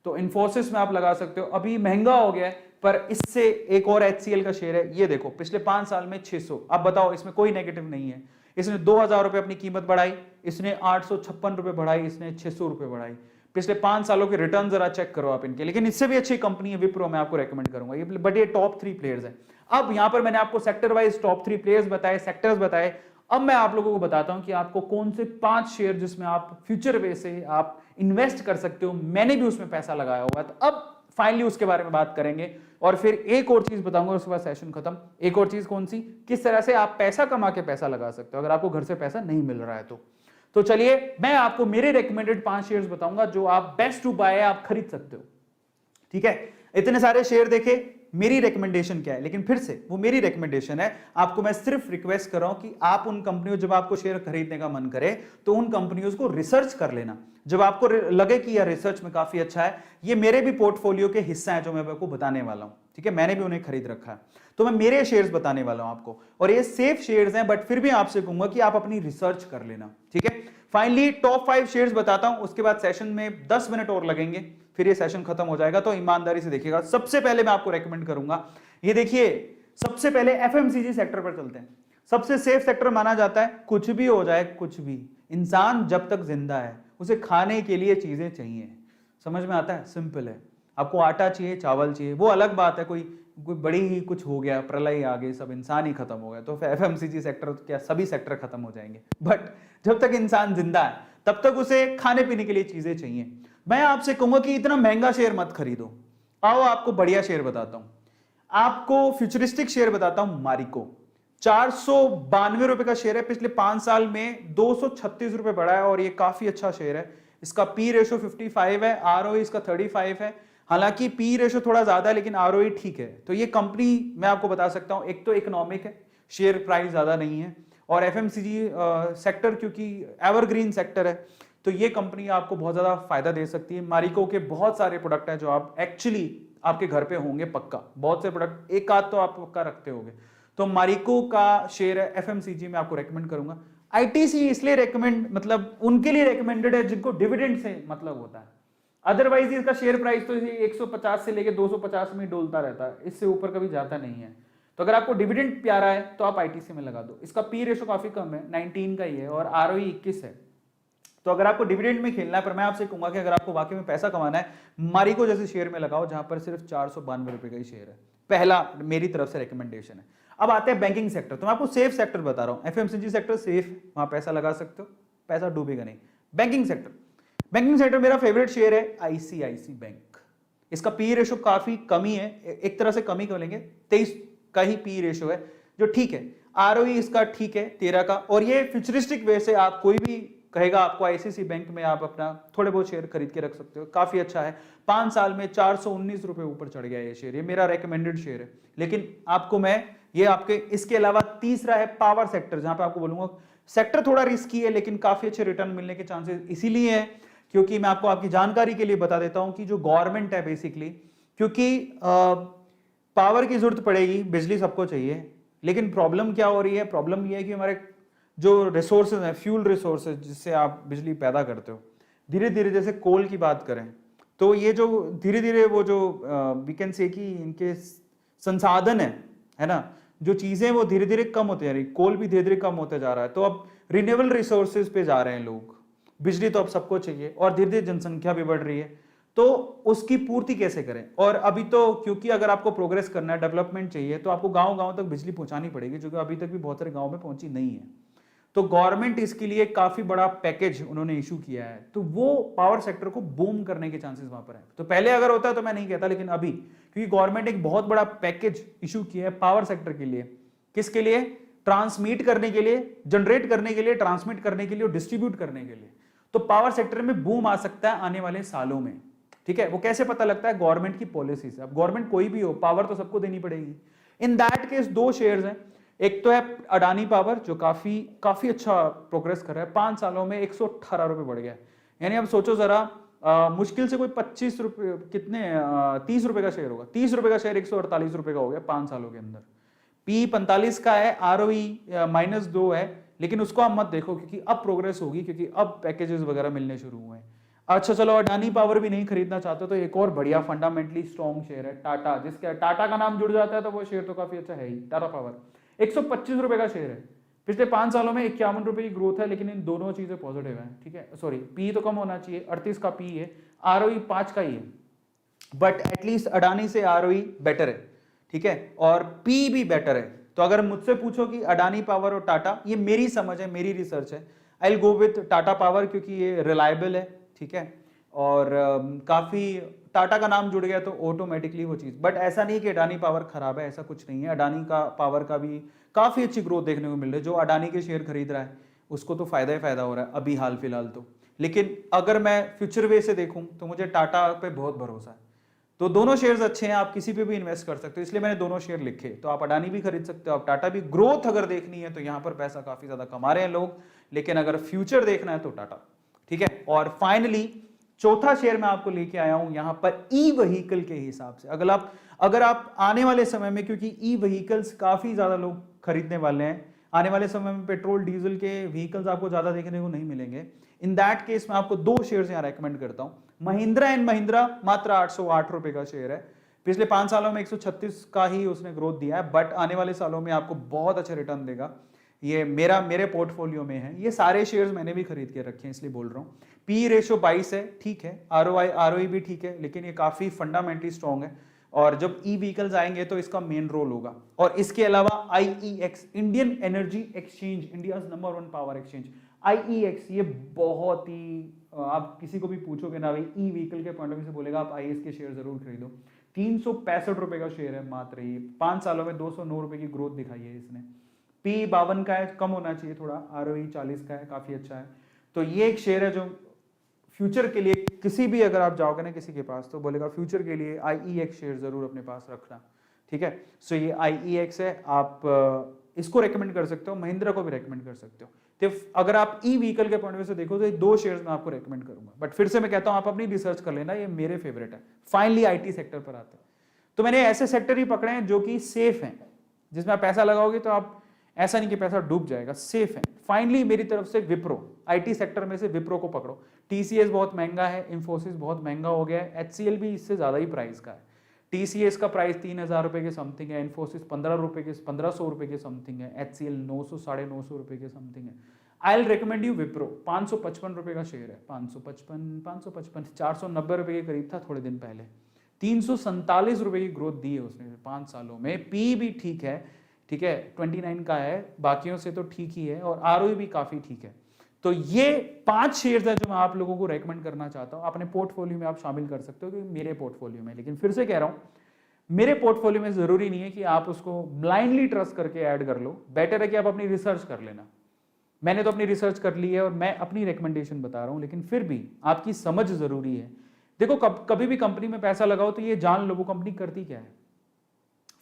तो इंफोसिस में आप लगा सकते हो। अभी महंगा हो गया है, पर इससे एक और एचसीएल का शेयर है, ये देखो पिछले 5 साल में 600, अब बताओ इसमें कोई नेगेटिव नहीं है। इसने 2000 रुपए अपनी कीमत बढ़ाई, इसने 856 रुपए बढ़ाई, इसने 600 रुपए बढ़ाई। पिछले 5 सालों के रिटर्न जरा चेक करो आप इनके, लेकिन इससे भी अच्छी कंपनी है विप्रो, मैं आपको रेकमेंड करूंगा ये, बट ये टॉप 3 प्लेयर्स है। अब यहां पर मैंने आपको सेक्टर वाइज टॉप 3 प्लेयर्स बताए, सेक्टर्स बताए। अब मैं आप लोगों को बताता हूं कि आपको कौन से 5 शेयर जिसमें आप फ्यूचर वे से आप इन्वेस्ट कर सकते हो, मैंने भी उसमें पैसा लगाया हुआ है। तो अब फाइनली उसके बारे में बात करेंगे, और फिर एक और चीज बताऊंगा, उसके बाद सेशन खत्म। एक और चीज कौन सी, किस तरह से आप पैसा कमा के पैसा लगा सकते हो अगर आपको घर से पैसा नहीं मिल रहा है तो चलिए मैं आपको मेरे रेकमेंडेड 5 शेयर्स बताऊंगा जो आप बेस्ट टू बाय आप खरीद सकते हो, ठीक है। इतने सारे शेयर देखे, मेरी रिकमेंडेशन क्या है, लेकिन फिर से वो मेरी रिकमेंडेशन है, आपको मैं सिर्फ रिक्वेस्ट कर रहा हूं कि आप उन कंपनियों, जब आपको शेयर खरीदने का मन करे तो उन कंपनियों को रिसर्च कर लेना, जब आपको लगे कि यह रिसर्च में काफी अच्छा है। ये मेरे भी पोर्टफोलियो के हिस्सा है जो मैं आपको बताने वाला हूं, ठीक है, मैंने भी उन्हें खरीद रखा है, तो मैं मेरे शेयर्स बताने वाला हूं आपको, और ये सेफ शेयर्स हैं, बट फिर भी आपसे कहूंगा कि आप अपनी रिसर्च कर लेना, ठीक है। फाइनली टॉप 5 शेयर्स बताता हूं, उसके बाद सेशन में 10 मिनट और लगेंगे, फिर ये सेशन खत्म हो जाएगा, तो ईमानदारी से देखिएगा। सबसे पहले मैं आपको रेकमेंड करूंगा, ये देखिए, सबसे पहले एफएमसीजी सेक्टर पर चलते हैं। सबसे सेफ सेक्टर माना जाता है, कुछ भी हो जाए, कुछ भी, इंसान जब तक जिंदा है उसे खाने के लिए चीजें चाहिए, समझ में आता है, सिंपल है। आपको आटा चाहिए, चावल चाहिए, वो अलग बात है, कोई बड़ी ही कुछ हो गया, प्रलय आ गई, सब इंसान ही खत्म हो गया, तो एफएमसीजी सेक्टर तो क्या सभी सेक्टर खत्म हो जाएंगे, बट जब तक इंसान जिंदा है तब तक उसे खाने पीने के लिए चीजें चाहिए। मैं आपसे कहूंगा कि इतना महंगा शेयर मत खरीदो, आओ आपको बढ़िया शेयर बताता हूं, आपको फ्यूचरिस्टिक शेयर बताता हूं। मारिको 492 रुपए का शेयर है, पिछले 5 साल में 236 रुपए बढ़ा है, और ये काफी अच्छा शेयर है। इसका पी रेशो 55 है, आरओई इसका 35 है, हालांकि पी रेशो थोड़ा ज्यादा है लेकिन आरओई ठीक है। तो ये कंपनी मैं आपको बता सकता हूं, एक तो इकोनॉमिक है, शेयर प्राइस ज्यादा नहीं है, और एफएमसीजी सेक्टर क्योंकि एवरग्रीन सेक्टर है, तो ये कंपनी आपको बहुत ज्यादा फायदा दे सकती है। मारिको के बहुत सारे प्रोडक्ट हैं जो आप एक्चुअली आपके घर पे होंगे पक्का, बहुत से प्रोडक्ट, एक आध तो आप पक्का रखते होंगे, तो मारिको का शेयर है, एफएमसीजी में आपको रेकमेंड करूंगा। आईटीसी इसलिए रेकमेंड, मतलब उनके लिए रेकमेंडेड है जिनको डिविडेंड से मतलब होता है, अदरवाइज इसका शेयर प्राइस तो 150 से लेके 250 में डोलता रहता है, इससे ऊपर कभी जाता नहीं है। तो अगर आपको डिविडेंड प्यारा है तो आप आईटीसी में लगा दो। इसका पी रेशो काफी कम है, 19 का ही है, और आरओई 21 है। तो अगर आपको डिविडेंड में खेलना है, पर मैं आपसे कहूंगा कि अगर आपको वाकई में पैसा कमाना है, मारिको जैसे शेयर में लगाओ जहां पर सिर्फ 492 रुपए का ही शेयर है। पहला मेरी तरफ से रिकमेंडेशन है। अब आते हैं बैंकिंग सेक्टर, तो मैं आपको सेफ सेक्टर बता रहा हूं, एफएमसीजी सेक्टर सेफ, वहां पैसा लगा सकते हो, पैसा डूबेगा नहीं। बैंकिंग सेक्टर मेरा फेवरेट शेयर है आईसीआईसी बैंक। इसका पी रेशो काफी कमी है, एक तरह से कमी बोलेंगे, 23 का ही पी रेशो है जो ठीक है। आरओई इसका ठीक है 13 का, और ये फ्यूचरिस्टिक वे से आप कोई भी कहेगा आपको आईसीसी बैंक में आप अपना थोड़े बहुत शेयर खरीद के रख सकते हो, काफी अच्छा है। 5 साल में 419 रुपए ऊपर चढ़ गया ये शेयर, ये मेरा रेकमेंडेड शेयर है। लेकिन आपको मैं ये आपके इसके अलावा तीसरा है पावर सेक्टर, जहां पे आपको बोलूंगा सेक्टर थोड़ा रिस्की है लेकिन काफी अच्छे रिटर्न मिलने के चांसेस इसीलिए है क्योंकि मैं आपको आपकी जानकारी के लिए बता देता हूं कि जो गवर्नमेंट है बेसिकली, क्योंकि पावर की जरूरत पड़ेगी, बिजली सबको चाहिए, लेकिन प्रॉब्लम क्या हो रही है, प्रॉब्लम ये है कि हमारे जो रिसोर्सेज हैं, फ्यूल रिसोर्सेज जिससे आप बिजली पैदा करते हो, धीरे धीरे जैसे कोल की बात करें तो ये जो धीरे धीरे वो जो वी कैन से कि इनके संसाधन है ना, जो चीजें वो धीरे धीरे कम होते जा रही, कोल भी धीरे धीरे कम होते जा रहा है, तो अब रिन्यूएबल रिसोर्सेज पे जा रहे हैं लोग, बिजली तो अब सबको चाहिए और धीरे धीरे जनसंख्या भी बढ़ रही है, तो उसकी पूर्ति कैसे करें। और अभी तो क्योंकि अगर आपको प्रोग्रेस करना है, डेवलपमेंट चाहिए, तो आपको गांव गांव तक बिजली पहुंचानी पड़ेगी, जो कि अभी तक भी बहुत सारे गांव में पहुंची नहीं है। तो गवर्नमेंट इसके लिए काफी बड़ा पैकेज उन्होंने इशू किया है, तो वो पावर सेक्टर को बूम करने के चांसेस वहां पर है। तो पहले अगर होता तो मैं नहीं कहता, लेकिन अभी क्योंकि गवर्नमेंट एक बहुत बड़ा पैकेज इशू किया है पावर सेक्टर के लिए, किसके लिए, ट्रांसमिट करने के लिए, जनरेट करने के लिए, ट्रांसमिट करने के लिए और डिस्ट्रीब्यूट करने के लिए। तो पावर सेक्टर में बूम आ सकता है आने वाले सालों में, ठीक है। वो कैसे पता लगता है, गवर्नमेंट की पॉलिसी से। अब गवर्नमेंट कोई भी हो, पावर तो सबको देनी पड़ेगी। इन दैट केस दो शेयर्स हैं, एक तो है अडानी पावर जो काफी अच्छा प्रोग्रेस कर रहा है, 5 सालों में 118 रुपए बढ़ गया। यानी अब सोचो जरा, मुश्किल से कोई 25 रुपए कितने 30 रुपए का शेयर होगा, 30 रुपए का शेयर 148 रुपए का हो गया 5 सालों के अंदर। पी 45 का है, आरओई -2 है, लेकिन उसको आप मत देखो क्योंकि अब प्रोग्रेस होगी, क्योंकि अब पैकेजेस वगैरह मिलने शुरू हुए हैं। अच्छा चलो, अडानी पावर भी नहीं खरीदना चाहते तो एक और बढ़िया फंडामेंटली स्ट्रॉन्ग शेयर है टाटा, जिसका टाटा का नाम जुड़ जाता है तो वो शेयर तो काफी अच्छा है ही। टाटा पावर 125 रुपए का शेयर है, पिछले 5 सालों में 51 रुपए की ग्रोथ है, लेकिन इन दोनों चीजें पॉजिटिव है, ठीक है। सॉरी, पी तो कम होना चाहिए, 38 का पी है, आरओई 5 का ही है, बट एटलीस्ट अडानी से आरओई बेटर है, ठीक है, और पी भी बेटर है। तो अगर मुझसे पूछो कि अडानी पावर और टाटा, ये मेरी समझ है, मेरी रिसर्च है, I will go with Tata power क्योंकि ये रिलायबल है, ठीक है, और काफी टाटा का नाम जुड़ गया तो ऑटोमेटिकली वो चीज। बट ऐसा नहीं कि अडानी पावर खराब है, ऐसा कुछ नहीं है। अडानी का पावर का भी काफी अच्छी ग्रोथ देखने को मिल रही है, जो अडानी के शेयर खरीद रहा है उसको तो फायदा ही फायदा हो रहा है अभी हाल फिलहाल तो। लेकिन अगर मैं फ्यूचर वे से देखूं तो मुझे टाटा पे बहुत भरोसा है। तो दोनों शेयर्स अच्छे हैं, आप किसी पे भी इन्वेस्ट कर सकते हो, इसलिए मैंने दोनों शेयर लिखे। तो आप अडानी भी खरीद सकते हो, आप टाटा भी। ग्रोथ अगर देखनी है तो यहाँ पर पैसा काफी ज्यादा कमा रहे हैं लोग, लेकिन अगर फ्यूचर देखना है तो टाटा, ठीक है। और फाइनली चौथा शेयर मैं आपको लेके आया हूं यहां पर ई व्हीकल के हिसाब से। अगर आप आने वाले समय में, क्योंकि ई व्हीकल्स काफी ज्यादा लोग खरीदने वाले हैं, आने वाले समय में पेट्रोल डीजल के व्हीकल्स आपको ज्यादा देखने को नहीं मिलेंगे। इन दैट केस मैं आपको 2 शेयर्स यहां रेकमेंड करता हूं। महिंद्रा एंड महिंद्रा मात्र 808 रुपए का शेयर है, पिछले 5 सालों में 136 का ही उसने ग्रोथ दिया है, बट आने वाले सालों में आपको बहुत अच्छा रिटर्न देगा। ये मेरे पोर्टफोलियो में है, ये सारे शेयर्स मैंने भी खरीद के रखे हैं, इसलिए बोल रहा हूँ। पी रेशो 22 है, ठीक है, आरओई भी ठीक है, लेकिन ये काफी फंडामेंटली स्ट्रॉन्ग है, और जब ई व्हीकल्स आएंगे तो इसका मेन रोल होगा। और इसके अलावा IEX, Indian energy exchange, India number 1 power exchange, IEX, ये बहुत ही, आप किसी को भी पूछोगे ना भाई ई व्हीकल के पॉइंट ऑफ व्यू से, बोलेगा आप आईईएक्स के शेयर जरूर खरीदो। 365 रुपए का शेयर है मात्र, ये 5 सालों में 209 रुपए की ग्रोथ दिखाई है इसने। पी 52 का है, कम होना चाहिए थोड़ा, आरओई 40 का है, काफी अच्छा है। तो ये एक शेयर है जो फ्यूचर के लिए, किसी भी अगर आप जाओगे ना किसी के पास तो बोलेगा फ्यूचर के लिए आईईएक्स शेयर जरूर अपने पास रखना, ठीक है। सो ये आईईएक्स है, आप इसको रेकमेंड कर सकते हो, महिंद्रा को भी रेकमेंड कर सकते हो। तो अगर आप ई व्हीकल के पॉइंट ऑफ व्यू से देखो तो ये 2 शेयर्स मैं आपको रेकमेंड करूंगा, बट फिर से मैं कहता हूं आप अपनी रिसर्च कर लेना, ये मेरे फेवरेट है। फाइनली आईटी सेक्टर पर आते हैं, तो मैंने ऐसे सेक्टर ही पकड़े हैं जो कि सेफ हैं, जिसमें आप पैसा लगाओगे तो आप ऐसा नहीं कि पैसा डूब जाएगा, सेफ है। फाइनली मेरी तरफ से विप्रो, आईटी सेक्टर में से विप्रो को पकड़ो। टीसीएस बहुत महंगा है, इंफोसिस बहुत महंगा हो गया है, एचसीएल भी इससे ज्यादा ही प्राइस का है। टीसीएस का प्राइस 3000 रुपए के समथिंग है, इंफोसिस 1500 रुपए के समथिंग है, एचसीएल 900 950 रुपए के समथिंग है। I will recommend you Wipro, 555 रुपए का शेयर है, 555 490 रुपए के करीब था थोड़े दिन पहले, 347 रुपए की ग्रोथ दी है उसने 5 सालों में। पी भी ठीक है, 29 का है, बाकियों से तो ठीक ही है, और आरओई भी काफी ठीक है। तो ये 5 शेयर्स है जो मैं आप लोगों को रेकमेंड करना चाहता हूं, अपने पोर्टफोलियो में आप शामिल कर सकते हो, क्योंकि मेरे पोर्टफोलियो में, लेकिन फिर से कह रहा हूं, मेरे पोर्टफोलियो में जरूरी नहीं है कि आप उसको ब्लाइंडली ट्रस्ट करके ऐड कर लो, बेटर है कि आप अपनी रिसर्च कर लेना। मैंने तो अपनी रिसर्च कर ली है और मैं अपनी रिकमेंडेशन बता रहा हूं, लेकिन फिर भी आपकी समझ जरूरी है। देखो कभी भी कंपनी में पैसा लगाओ तो ये जान लो वो कंपनी करती क्या है,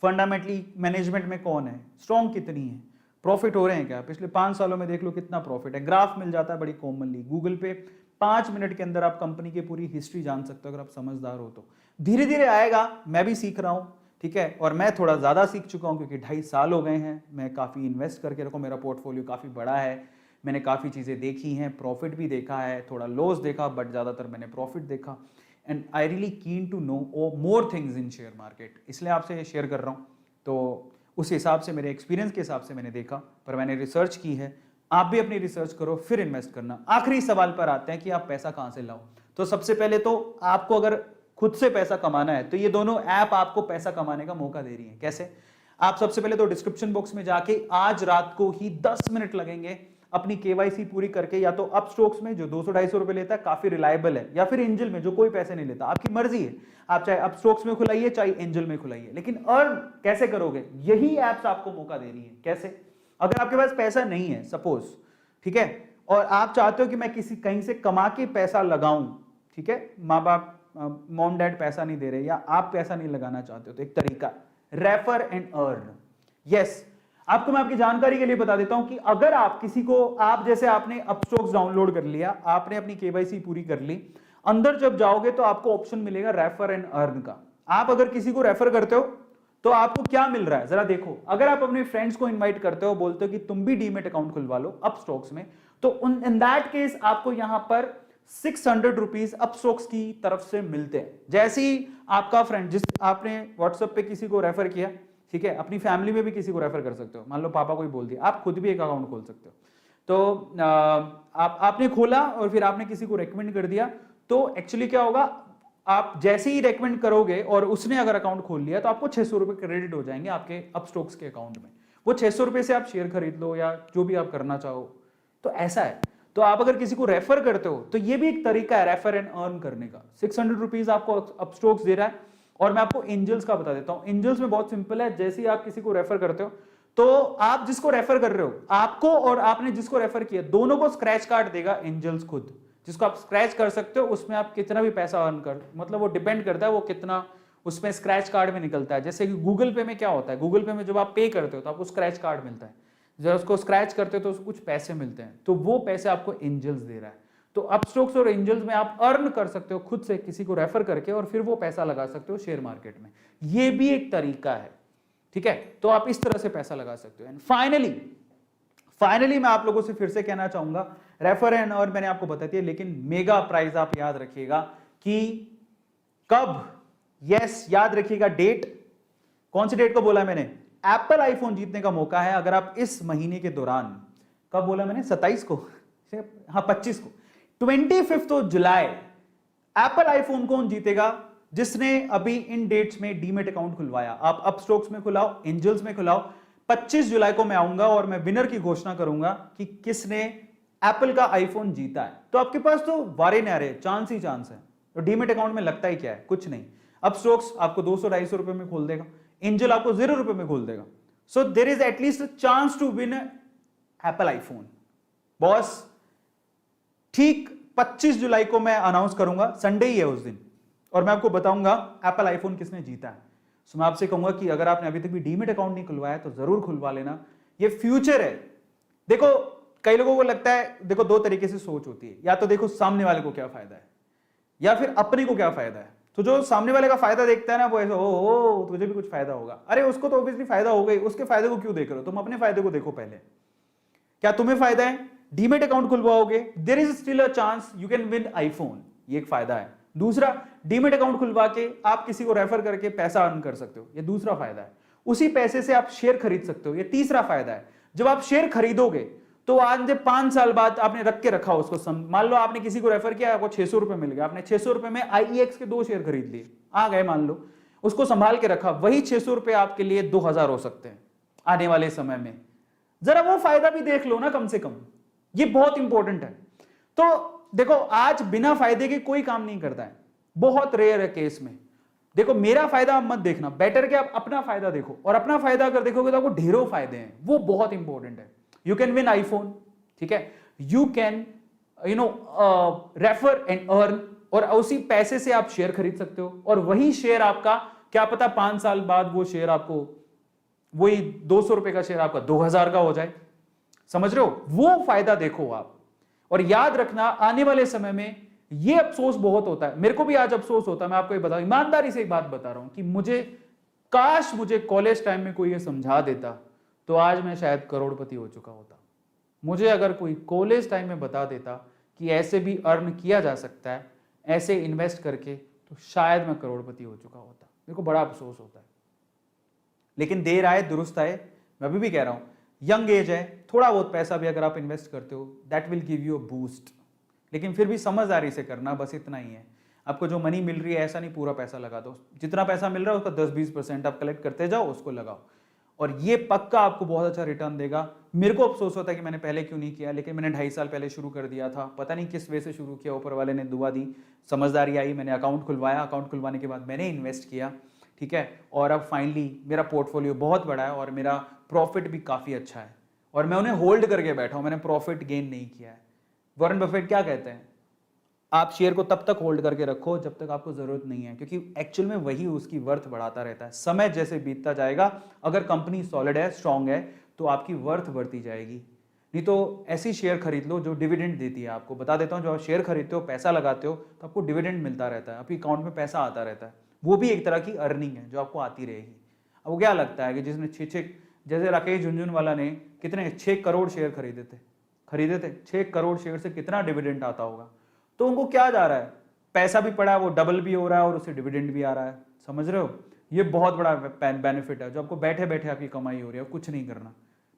फंडामेंटली मैनेजमेंट में कौन है, स्ट्रॉन्ग कितनी है, प्रॉफिट हो रहे हैं क्या, पिछले 5 सालों में देख लो कितना प्रॉफिट है, ग्राफ मिल जाता है बड़ी कॉमनली गूगल पे, 5 मिनट के अंदर आप कंपनी की पूरी हिस्ट्री जान सकते हो अगर आप समझदार हो तो। धीरे धीरे आएगा, मैं भी सीख रहा हूं, ठीक है, और मैं थोड़ा ज्यादा सीख चुका हूं क्योंकि 2.5 साल हो गए हैं, मैं काफी इन्वेस्ट करके रखा, मेरा पोर्टफोलियो काफी बड़ा है, मैंने काफी चीजें देखी हैं, प्रॉफिट भी देखा है, थोड़ा लॉस देखा, बट ज्यादातर मैंने प्रॉफिट देखा, and I really keen to know more things in share market, इसलिए आपसे शेयर कर रहा हूं। तो उस हिसाब से, मेरे एक्सपीरियंस के हिसाब से मैंने देखा, पर मैंने रिसर्च की है, आप भी अपनी रिसर्च करो फिर इन्वेस्ट करना। आखिरी सवाल पर आते हैं कि आप पैसा कहां से लाओ। तो सबसे पहले तो आपको अगर खुद से पैसा कमाना है तो ये दोनों ऐप आपको पैसा कमाने का मौका दे रही है। कैसे? आप सबसे पहले तो डिस्क्रिप्शन बॉक्स में जाके आज रात को ही 10 मिनट लगेंगे अपनी केवाईसी पूरी करके, या तो अपस्टॉक्स में जो 200-250 रुपए लेता है, काफी रिलायबल है, या फिर एंजल में जो कोई पैसे नहीं लेता, आपकी मर्जी है, आप चाहे अपस्टॉक्स में खुलाइए चाहे एंजल में खुलाइए, लेकिन अर्न कैसे करोगे, यही एप्स आपको मौका दे रही है। कैसे? अगर आपके पास पैसा नहीं है सपोज, ठीक है, और आप चाहते हो कि मैं किसी कहीं से कमा के पैसा लगाऊं, ठीक है, माँ बाप मॉम डैड पैसा नहीं दे रहे या आप पैसा नहीं लगाना चाहते हो, तो एक तरीका रेफर एंड अर्न। यस, आपको मैं आपकी जानकारी के लिए बता देता हूं कि अगर आप किसी को, आप जैसे आपने अपस्टॉक्स डाउनलोड कर लिया, आपने अपनी केवाईसी पूरी कर ली, अंदर जब जाओगे तो आपको ऑप्शन मिलेगा रेफर एंड अर्न का। आप अगर किसी को रेफर करते हो तो आपको क्या मिल रहा है जरा देखो। अगर आप अपने फ्रेंड्स को इनवाइट करते हो, बोलते हो कि तुम भी डीमेट अकाउंट खुलवा लो अपस्टॉक्स में, तो इन दैट केस आपको यहां पर 600 रुपीज अपस्टॉक्स की तरफ से मिलते हैं। जैसे ही आपका फ्रेंड, जिस आपने व्हाट्सएप पे किसी को रेफर किया, ठीक है, अपनी फैमिली में भी किसी को रेफर कर सकते हो, मान लो पापा को ही बोल दिया, आप खुद भी एक अकाउंट खोल सकते हो। तो आपने खोला और फिर आपने किसी को रेकमेंड कर दिया, तो एक्चुअली क्या होगा, आप जैसे ही रेकमेंड करोगे और उसने अगर अकाउंट खोल लिया तो आपको 600 रुपए क्रेडिट हो जाएंगे आपके अपस्टॉक्स के अकाउंट में। वो 600 रुपए से आप शेयर खरीद लो या जो भी आप करना चाहो। तो ऐसा है, तो आप अगर किसी को रेफर करते हो तो ये भी एक तरीका है रेफर एंड अर्न करने का। 600 रुपीज आपको अपस्टॉक्स दे रहा है। और मैं आपको एंजल्स का बता देता हूं। एंजल्स में बहुत सिंपल है, जैसे ही आप किसी को रेफर करते हो तो आप जिसको रेफर कर रहे हो, आपको और आपने जिसको रेफर किया, दोनों को स्क्रैच कार्ड देगा एंजल्स खुद, जिसको आप स्क्रैच कर सकते हो। उसमें आप कितना भी पैसा अर्न कर, मतलब वो डिपेंड करता है वो कितना उसमें स्क्रैच कार्ड में निकलता है। जैसे कि गूगल पे में क्या होता है, गूगल पे में जब आप पे करते हो तो आपको स्क्रैच कार्ड मिलता है, जब उसको स्क्रैच करते हो तो उसको कुछ पैसे मिलते हैं, तो वो पैसे आपको एंजल्स दे रहा है। तो अपस्टॉक्स और एंजल्स में आप अर्न कर सकते हो खुद से किसी को रेफर करके, और फिर वो पैसा लगा सकते हो शेयर मार्केट में। ये भी एक तरीका है, ठीक है, तो आप इस तरह से पैसा लगा सकते हो। एंड फाइनली मैं आप लोगों से फिर से कहना चाहूंगा, रेफर एंड अर्न मैंने आपको बता दिया, लेकिन मेगा प्राइज आप याद रखिएगा कि कब, यस याद रखिएगा डेट, कौन सी डेट को बोला है मैंने, एप्पल आईफोन जीतने का मौका है अगर आप इस महीने के दौरान, कब बोला मैंने, 27 को, हाँ 25 को, 25 जुलाई एप्पल आईफोन कौन जीतेगा, जिसने अभी इन डेट्स में डीमेट अकाउंट खुलवाया। आप अपस्टॉक्स में खुलाओ, एंजल्स में खुलाओ। 25 जुलाई को मैं आऊंगा और मैं विनर की घोषणा करूंगा कि किसने एप्पल का आईफोन जीता है। तो आपके पास तो वारे नारे चांस ही चांस है। तो डीमेट अकाउंट में लगता ही क्या है, कुछ नहीं। अपस्टॉक्स आपको 200-250 रुपए में खोल देगा, एंजल आपको 0 रुपए में खोल देगा। So there is at least a chance to win Apple iPhone. Boss ठीक 25 जुलाई को मैं अनाउंस करूंगा, संडे ही है उस दिन, और मैं आपको बताऊंगा एप्पल आईफोन किसने जीता है। सो मैं आपसे कहूंगा कि अगर आपने अभी तक भी डीमेट अकाउंट नहीं खुलवाया तो जरूर खुलवा लेना, ये फ्यूचर है। देखो कई लोगों को लगता है, देखो 2 तरीके से सोच होती है, या तो देखो सामने वाले को क्या फायदा है या फिर अपने को क्या फायदा है। तो जो सामने वाले का फायदा देखता है ना, वो ऐसा ओ तुझे भी कुछ फायदा होगा। अरे उसको तो ऑब्वियसली फायदा होगा ही, उसके फायदे को क्यों देख रहे हो, तुम अपने फायदे को देखो पहले। क्या तुम्हें फायदा है, डीमेट अकाउंट खुलवाओगे, there is still a chance you can win iPhone, ये एक फायदा है। दूसरा, डीमेट अकाउंट खुलवा के आप किसी को रेफर करके पैसा अर्न कर सकते हो, ये दूसरा फायदा है। उसी पैसे से आप शेयर खरीद सकते हो, ये तीसरा फायदा है। जब आप शेयर खरीदोगे तो आज 5 साल बाद आपने रख के रखा उसको, मान लो आपने किसी को रेफर किया, आपको 600 रुपए मिल गया, आपने 600 रुपए में IEX के 2 शेयर खरीद लिए, आ गए मान लो, उसको संभाल के रखा, वही 600 रुपए आपके लिए 2000 हो सकते हैं आने वाले समय में। जरा वो फायदा भी देख लो ना कम से कम। ये बहुत इंपॉर्टेंट है। तो देखो, आज बिना फायदे के कोई काम नहीं करता है, बहुत रेयर है केस में। देखो, मेरा फायदा आप मत देखना, बेटर कि आप अपना फायदा देखो, और अपना फायदा अगर देखोगे तो आपको ढेरों फायदे हैं, वो बहुत इंपॉर्टेंट है। यू कैन विन आईफोन, ठीक है, you can refer and earn, और उसी पैसे से आप शेयर खरीद सकते हो, और वही शेयर आपका क्या पता 5 साल बाद वो शेयर आपको, वही 200 रुपए का शेयर आपका 2000 का हो जाए। समझ रहे हो? वो फायदा देखो आप। और याद रखना, आने वाले समय में ये अफसोस बहुत होता है, मेरे को भी आज अफसोस होता है, मैं आपको ये बताऊं, ईमानदारी से एक बात बता रहा हूं कि मुझे कॉलेज टाइम में कोई ये समझा देता तो आज मैं शायद करोड़पति हो चुका होता। मुझे अगर कोई कॉलेज टाइम में बता देता कि ऐसे भी अर्न किया जा सकता है, ऐसे इन्वेस्ट करके, तो शायद मैं करोड़पति हो चुका होता। मेरे को बड़ा अफसोस होता है। लेकिन देर आए दुरुस्त आए, मैं अभी भी कह रहा हूं, यंग एज है, थोड़ा बहुत पैसा भी अगर आप इन्वेस्ट करते हो, that will give you a boost. लेकिन फिर भी समझदारी से करना, बस इतना ही है। आपको जो मनी मिल रही है, ऐसा नहीं पूरा पैसा लगा दो, जितना पैसा मिल रहा है उसका 10-20% आप कलेक्ट करते जाओ, उसको लगाओ, और ये पक्का आपको बहुत अच्छा रिटर्न देगा। मेरे को अफसोस होता है कि मैंने पहले क्यों नहीं किया, लेकिन मैंने 2.5 साल पहले शुरू कर दिया था, पता नहीं किस वे से शुरू किया, ऊपर वाले ने दुआ दी, समझदारी आई, मैंने अकाउंट खुलवाया, अकाउंट खुलवाने के बाद मैंने इन्वेस्ट किया, ठीक है, और अब फाइनली मेरा पोर्टफोलियो बहुत बड़ा है और मेरा प्रॉफिट भी काफ़ी अच्छा है, और मैं उन्हें होल्ड करके बैठा हूँ, मैंने प्रॉफिट गेन नहीं किया है। वॉरेन बफेट क्या कहते हैं, आप शेयर को तब तक होल्ड करके रखो जब तक आपको जरूरत नहीं है, क्योंकि एक्चुअल में वही उसकी वर्थ बढ़ाता रहता है। समय जैसे बीतता जाएगा, अगर कंपनी सॉलिड है, स्ट्रांग है, तो आपकी वर्थ बढ़ती जाएगी। नहीं तो ऐसी शेयर खरीद लो जो डिविडेंड देती है। आपको बता देता हूँ, जो आप शेयर खरीदते हो, पैसा लगाते हो, तो आपको डिविडेंड मिलता रहता है, आपके अकाउंट में पैसा आता रहता है, वो भी एक तरह की अर्निंग है जो आपको आती रहेगी। अब वो क्या लगता है कि जिसने 6 जैसे राकेश झुनझुनवाला ने कितने 6 करोड़ शेयर खरीदे थे, 6 करोड़ शेयर से कितना डिविडेंड आता होगा। तो उनको क्या जा रहा है, पैसा भी पड़ा है, वो डबल भी हो रहा है और उससे डिविडेंड भी आ रहा है। समझ रहे हो? ये बहुत बड़ा बेनिफिट है जो आपको बैठे बैठे आपकी कमाई हो रही है, कुछ नहीं करना,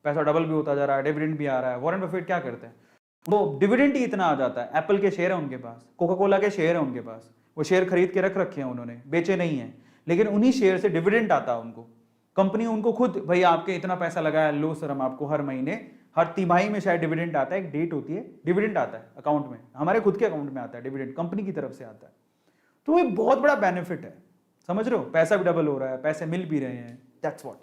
पैसा डबल भी होता जा रहा है, डिविडेंड भी आ रहा है। वॉरेन बफेट क्या करते हैं, वो डिविडेंड ही इतना आ जाता है, एप्पल के शेयर है उनके पास, कोका कोला के शेयर है उनके पास, वो शेयर खरीद के रखे हैं उन्होंने, बेचे नहीं है, लेकिन उन्हीं शेयर से डिविडेंड आता है उनको। कंपनी उनको खुद, भाई आपके इतना पैसा लगाया, लो सर हम आपको हर महीने, हर तिमाही में शायद डिविडेंड आता है, एक डेट होती है, डिविडेंड आता है अकाउंट में, हमारे खुद के अकाउंट में आता है डिविडेंड, कंपनी की तरफ से आता है। तो ये बहुत बड़ा बेनिफिट है। समझ रहे हो? पैसा भी डबल हो रहा है, पैसे मिल भी रहे हैं, दैट्स व्हाट।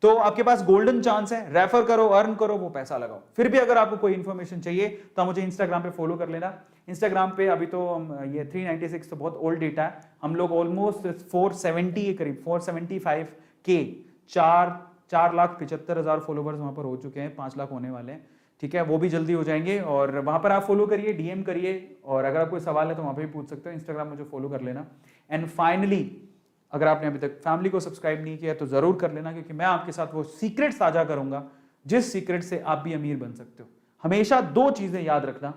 तो आपके पास गोल्डन चांस है, रेफर करो, अर्न करो, वो पैसा लगाओ। फिर भी अगर आपको कोई इन्फॉर्मेशन चाहिए तो आप मुझे इंस्टाग्राम पे फॉलो कर लेना। इंस्टाग्राम पे अभी तो ये 396 तो बहुत ओल्ड डेटा है, हम लोग ऑलमोस्ट 470 के करीब, 475 के 4,75,000 फॉलोवर्स वहां पर हो चुके हैं, 5 लाख होने वाले हैं, ठीक है, वो भी जल्दी हो जाएंगे। और वहां पर आप फॉलो करिए, डीएम करिए, और अगर आप कोई सवाल है तो वहां पर भी पूछ सकते हो। इंस्टाग्राम मुझे फॉलो कर लेना। एंड फाइनली, अगर आपने अभी तक फैमिली को सब्सक्राइब नहीं किया तो जरूर कर लेना, क्योंकि मैं आपके साथ वो सीक्रेट साझा करूंगा जिस सीक्रेट से आप भी अमीर बन सकते हो। हमेशा 2 चीजें याद रखना,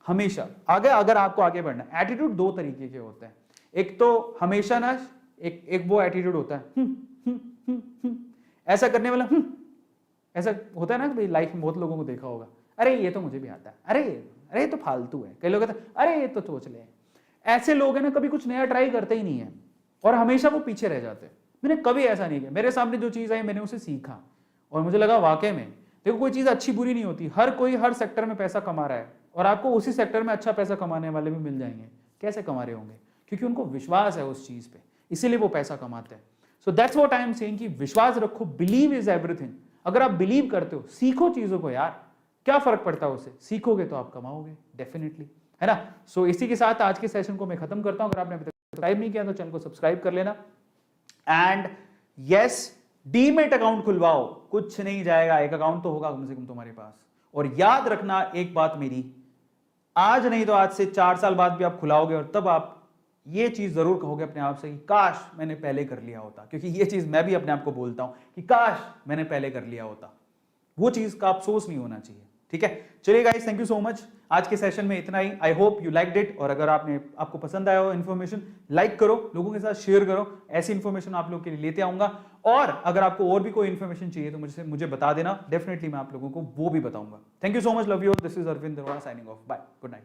हमेशा आगे, अगर आपको आगे बढ़ना, एटीट्यूड 2 तरीके के होते हैं। एक तो हमेशा ना, एक वो एटीट्यूड होता है ऐसा करने वाला, ऐसा होता है ना, भाई लाइफ में बहुत लोगों को देखा होगा, अरे ये तो मुझे भी आता है, अरे ये तो फालतू है। कई लोग कहते हैं अरे ये तो सोच ले। ऐसे लोग हैं ना, कभी कुछ नया ट्राई करते ही नहीं है और हमेशा वो पीछे रह जाते हैं। मैंने कभी ऐसा नहीं किया, मेरे सामने जो चीज़ आई मैंने उसे सीखा और मुझे लगा वाकई में, देखो कोई चीज़ अच्छी बुरी नहीं होती, हर कोई हर सेक्टर में पैसा कमा रहा है और आपको उसी सेक्टर में अच्छा पैसा कमाने वाले भी मिल जाएंगे। कैसे कमा रहे होंगे? क्योंकि उनको विश्वास है उस चीज़ पे, इसीलिए वो पैसा कमाते हैं। So that's what I am saying कि विश्वास रखो, बिलीव इज एवरीथिंग। अगर आप बिलीव करते हो, सीखो चीज़ों को यार, क्या फर्क पड़ता है उससे, सीखोगे तो आप कमाओगे डेफिनेटली, है ना। सो इसी के साथ आज के सेशन को मैं खत्म करता हूं। अगर आपने अभी तक सब्सक्राइब नहीं किया तो चैनल को सब्सक्राइब कर लेना। एंड यस, डीमेट अकाउंट खुलवाओ, कुछ नहीं जाएगा, एक अकाउंट तो होगा कम से कम तुम्हारे पास। और याद रखना एक बात मेरी, आज नहीं तो आज से 4 साल बाद भी आप खुलाओगे और तब आप ये चीज जरूर कहोगे अपने आप से कि काश मैंने पहले कर लिया होता। क्योंकि ये चीज मैं भी अपने आप को बोलता हूं कि काश मैंने पहले कर लिया होता। वो चीज का अफसोस नहीं होना चाहिए, ठीक है। चलिए guys, thank you so much. आज के सेशन में इतना ही। I hope you liked it. और अगर आपको पसंद आया हो इन्फॉर्मेशन, लाइक करो, लोगों के साथ शेयर करो। ऐसी इन्फॉर्मेशन आप लोग के लिए लेते आऊंगा। और अगर आपको और भी कोई इन्फॉर्मेशन चाहिए तो मुझे बता देना, डेफिनेटली मैं आप लोगों को वो भी बताऊंगा। Thank you so much, love you. This is Arvind Daroda signing off. Bye, good night.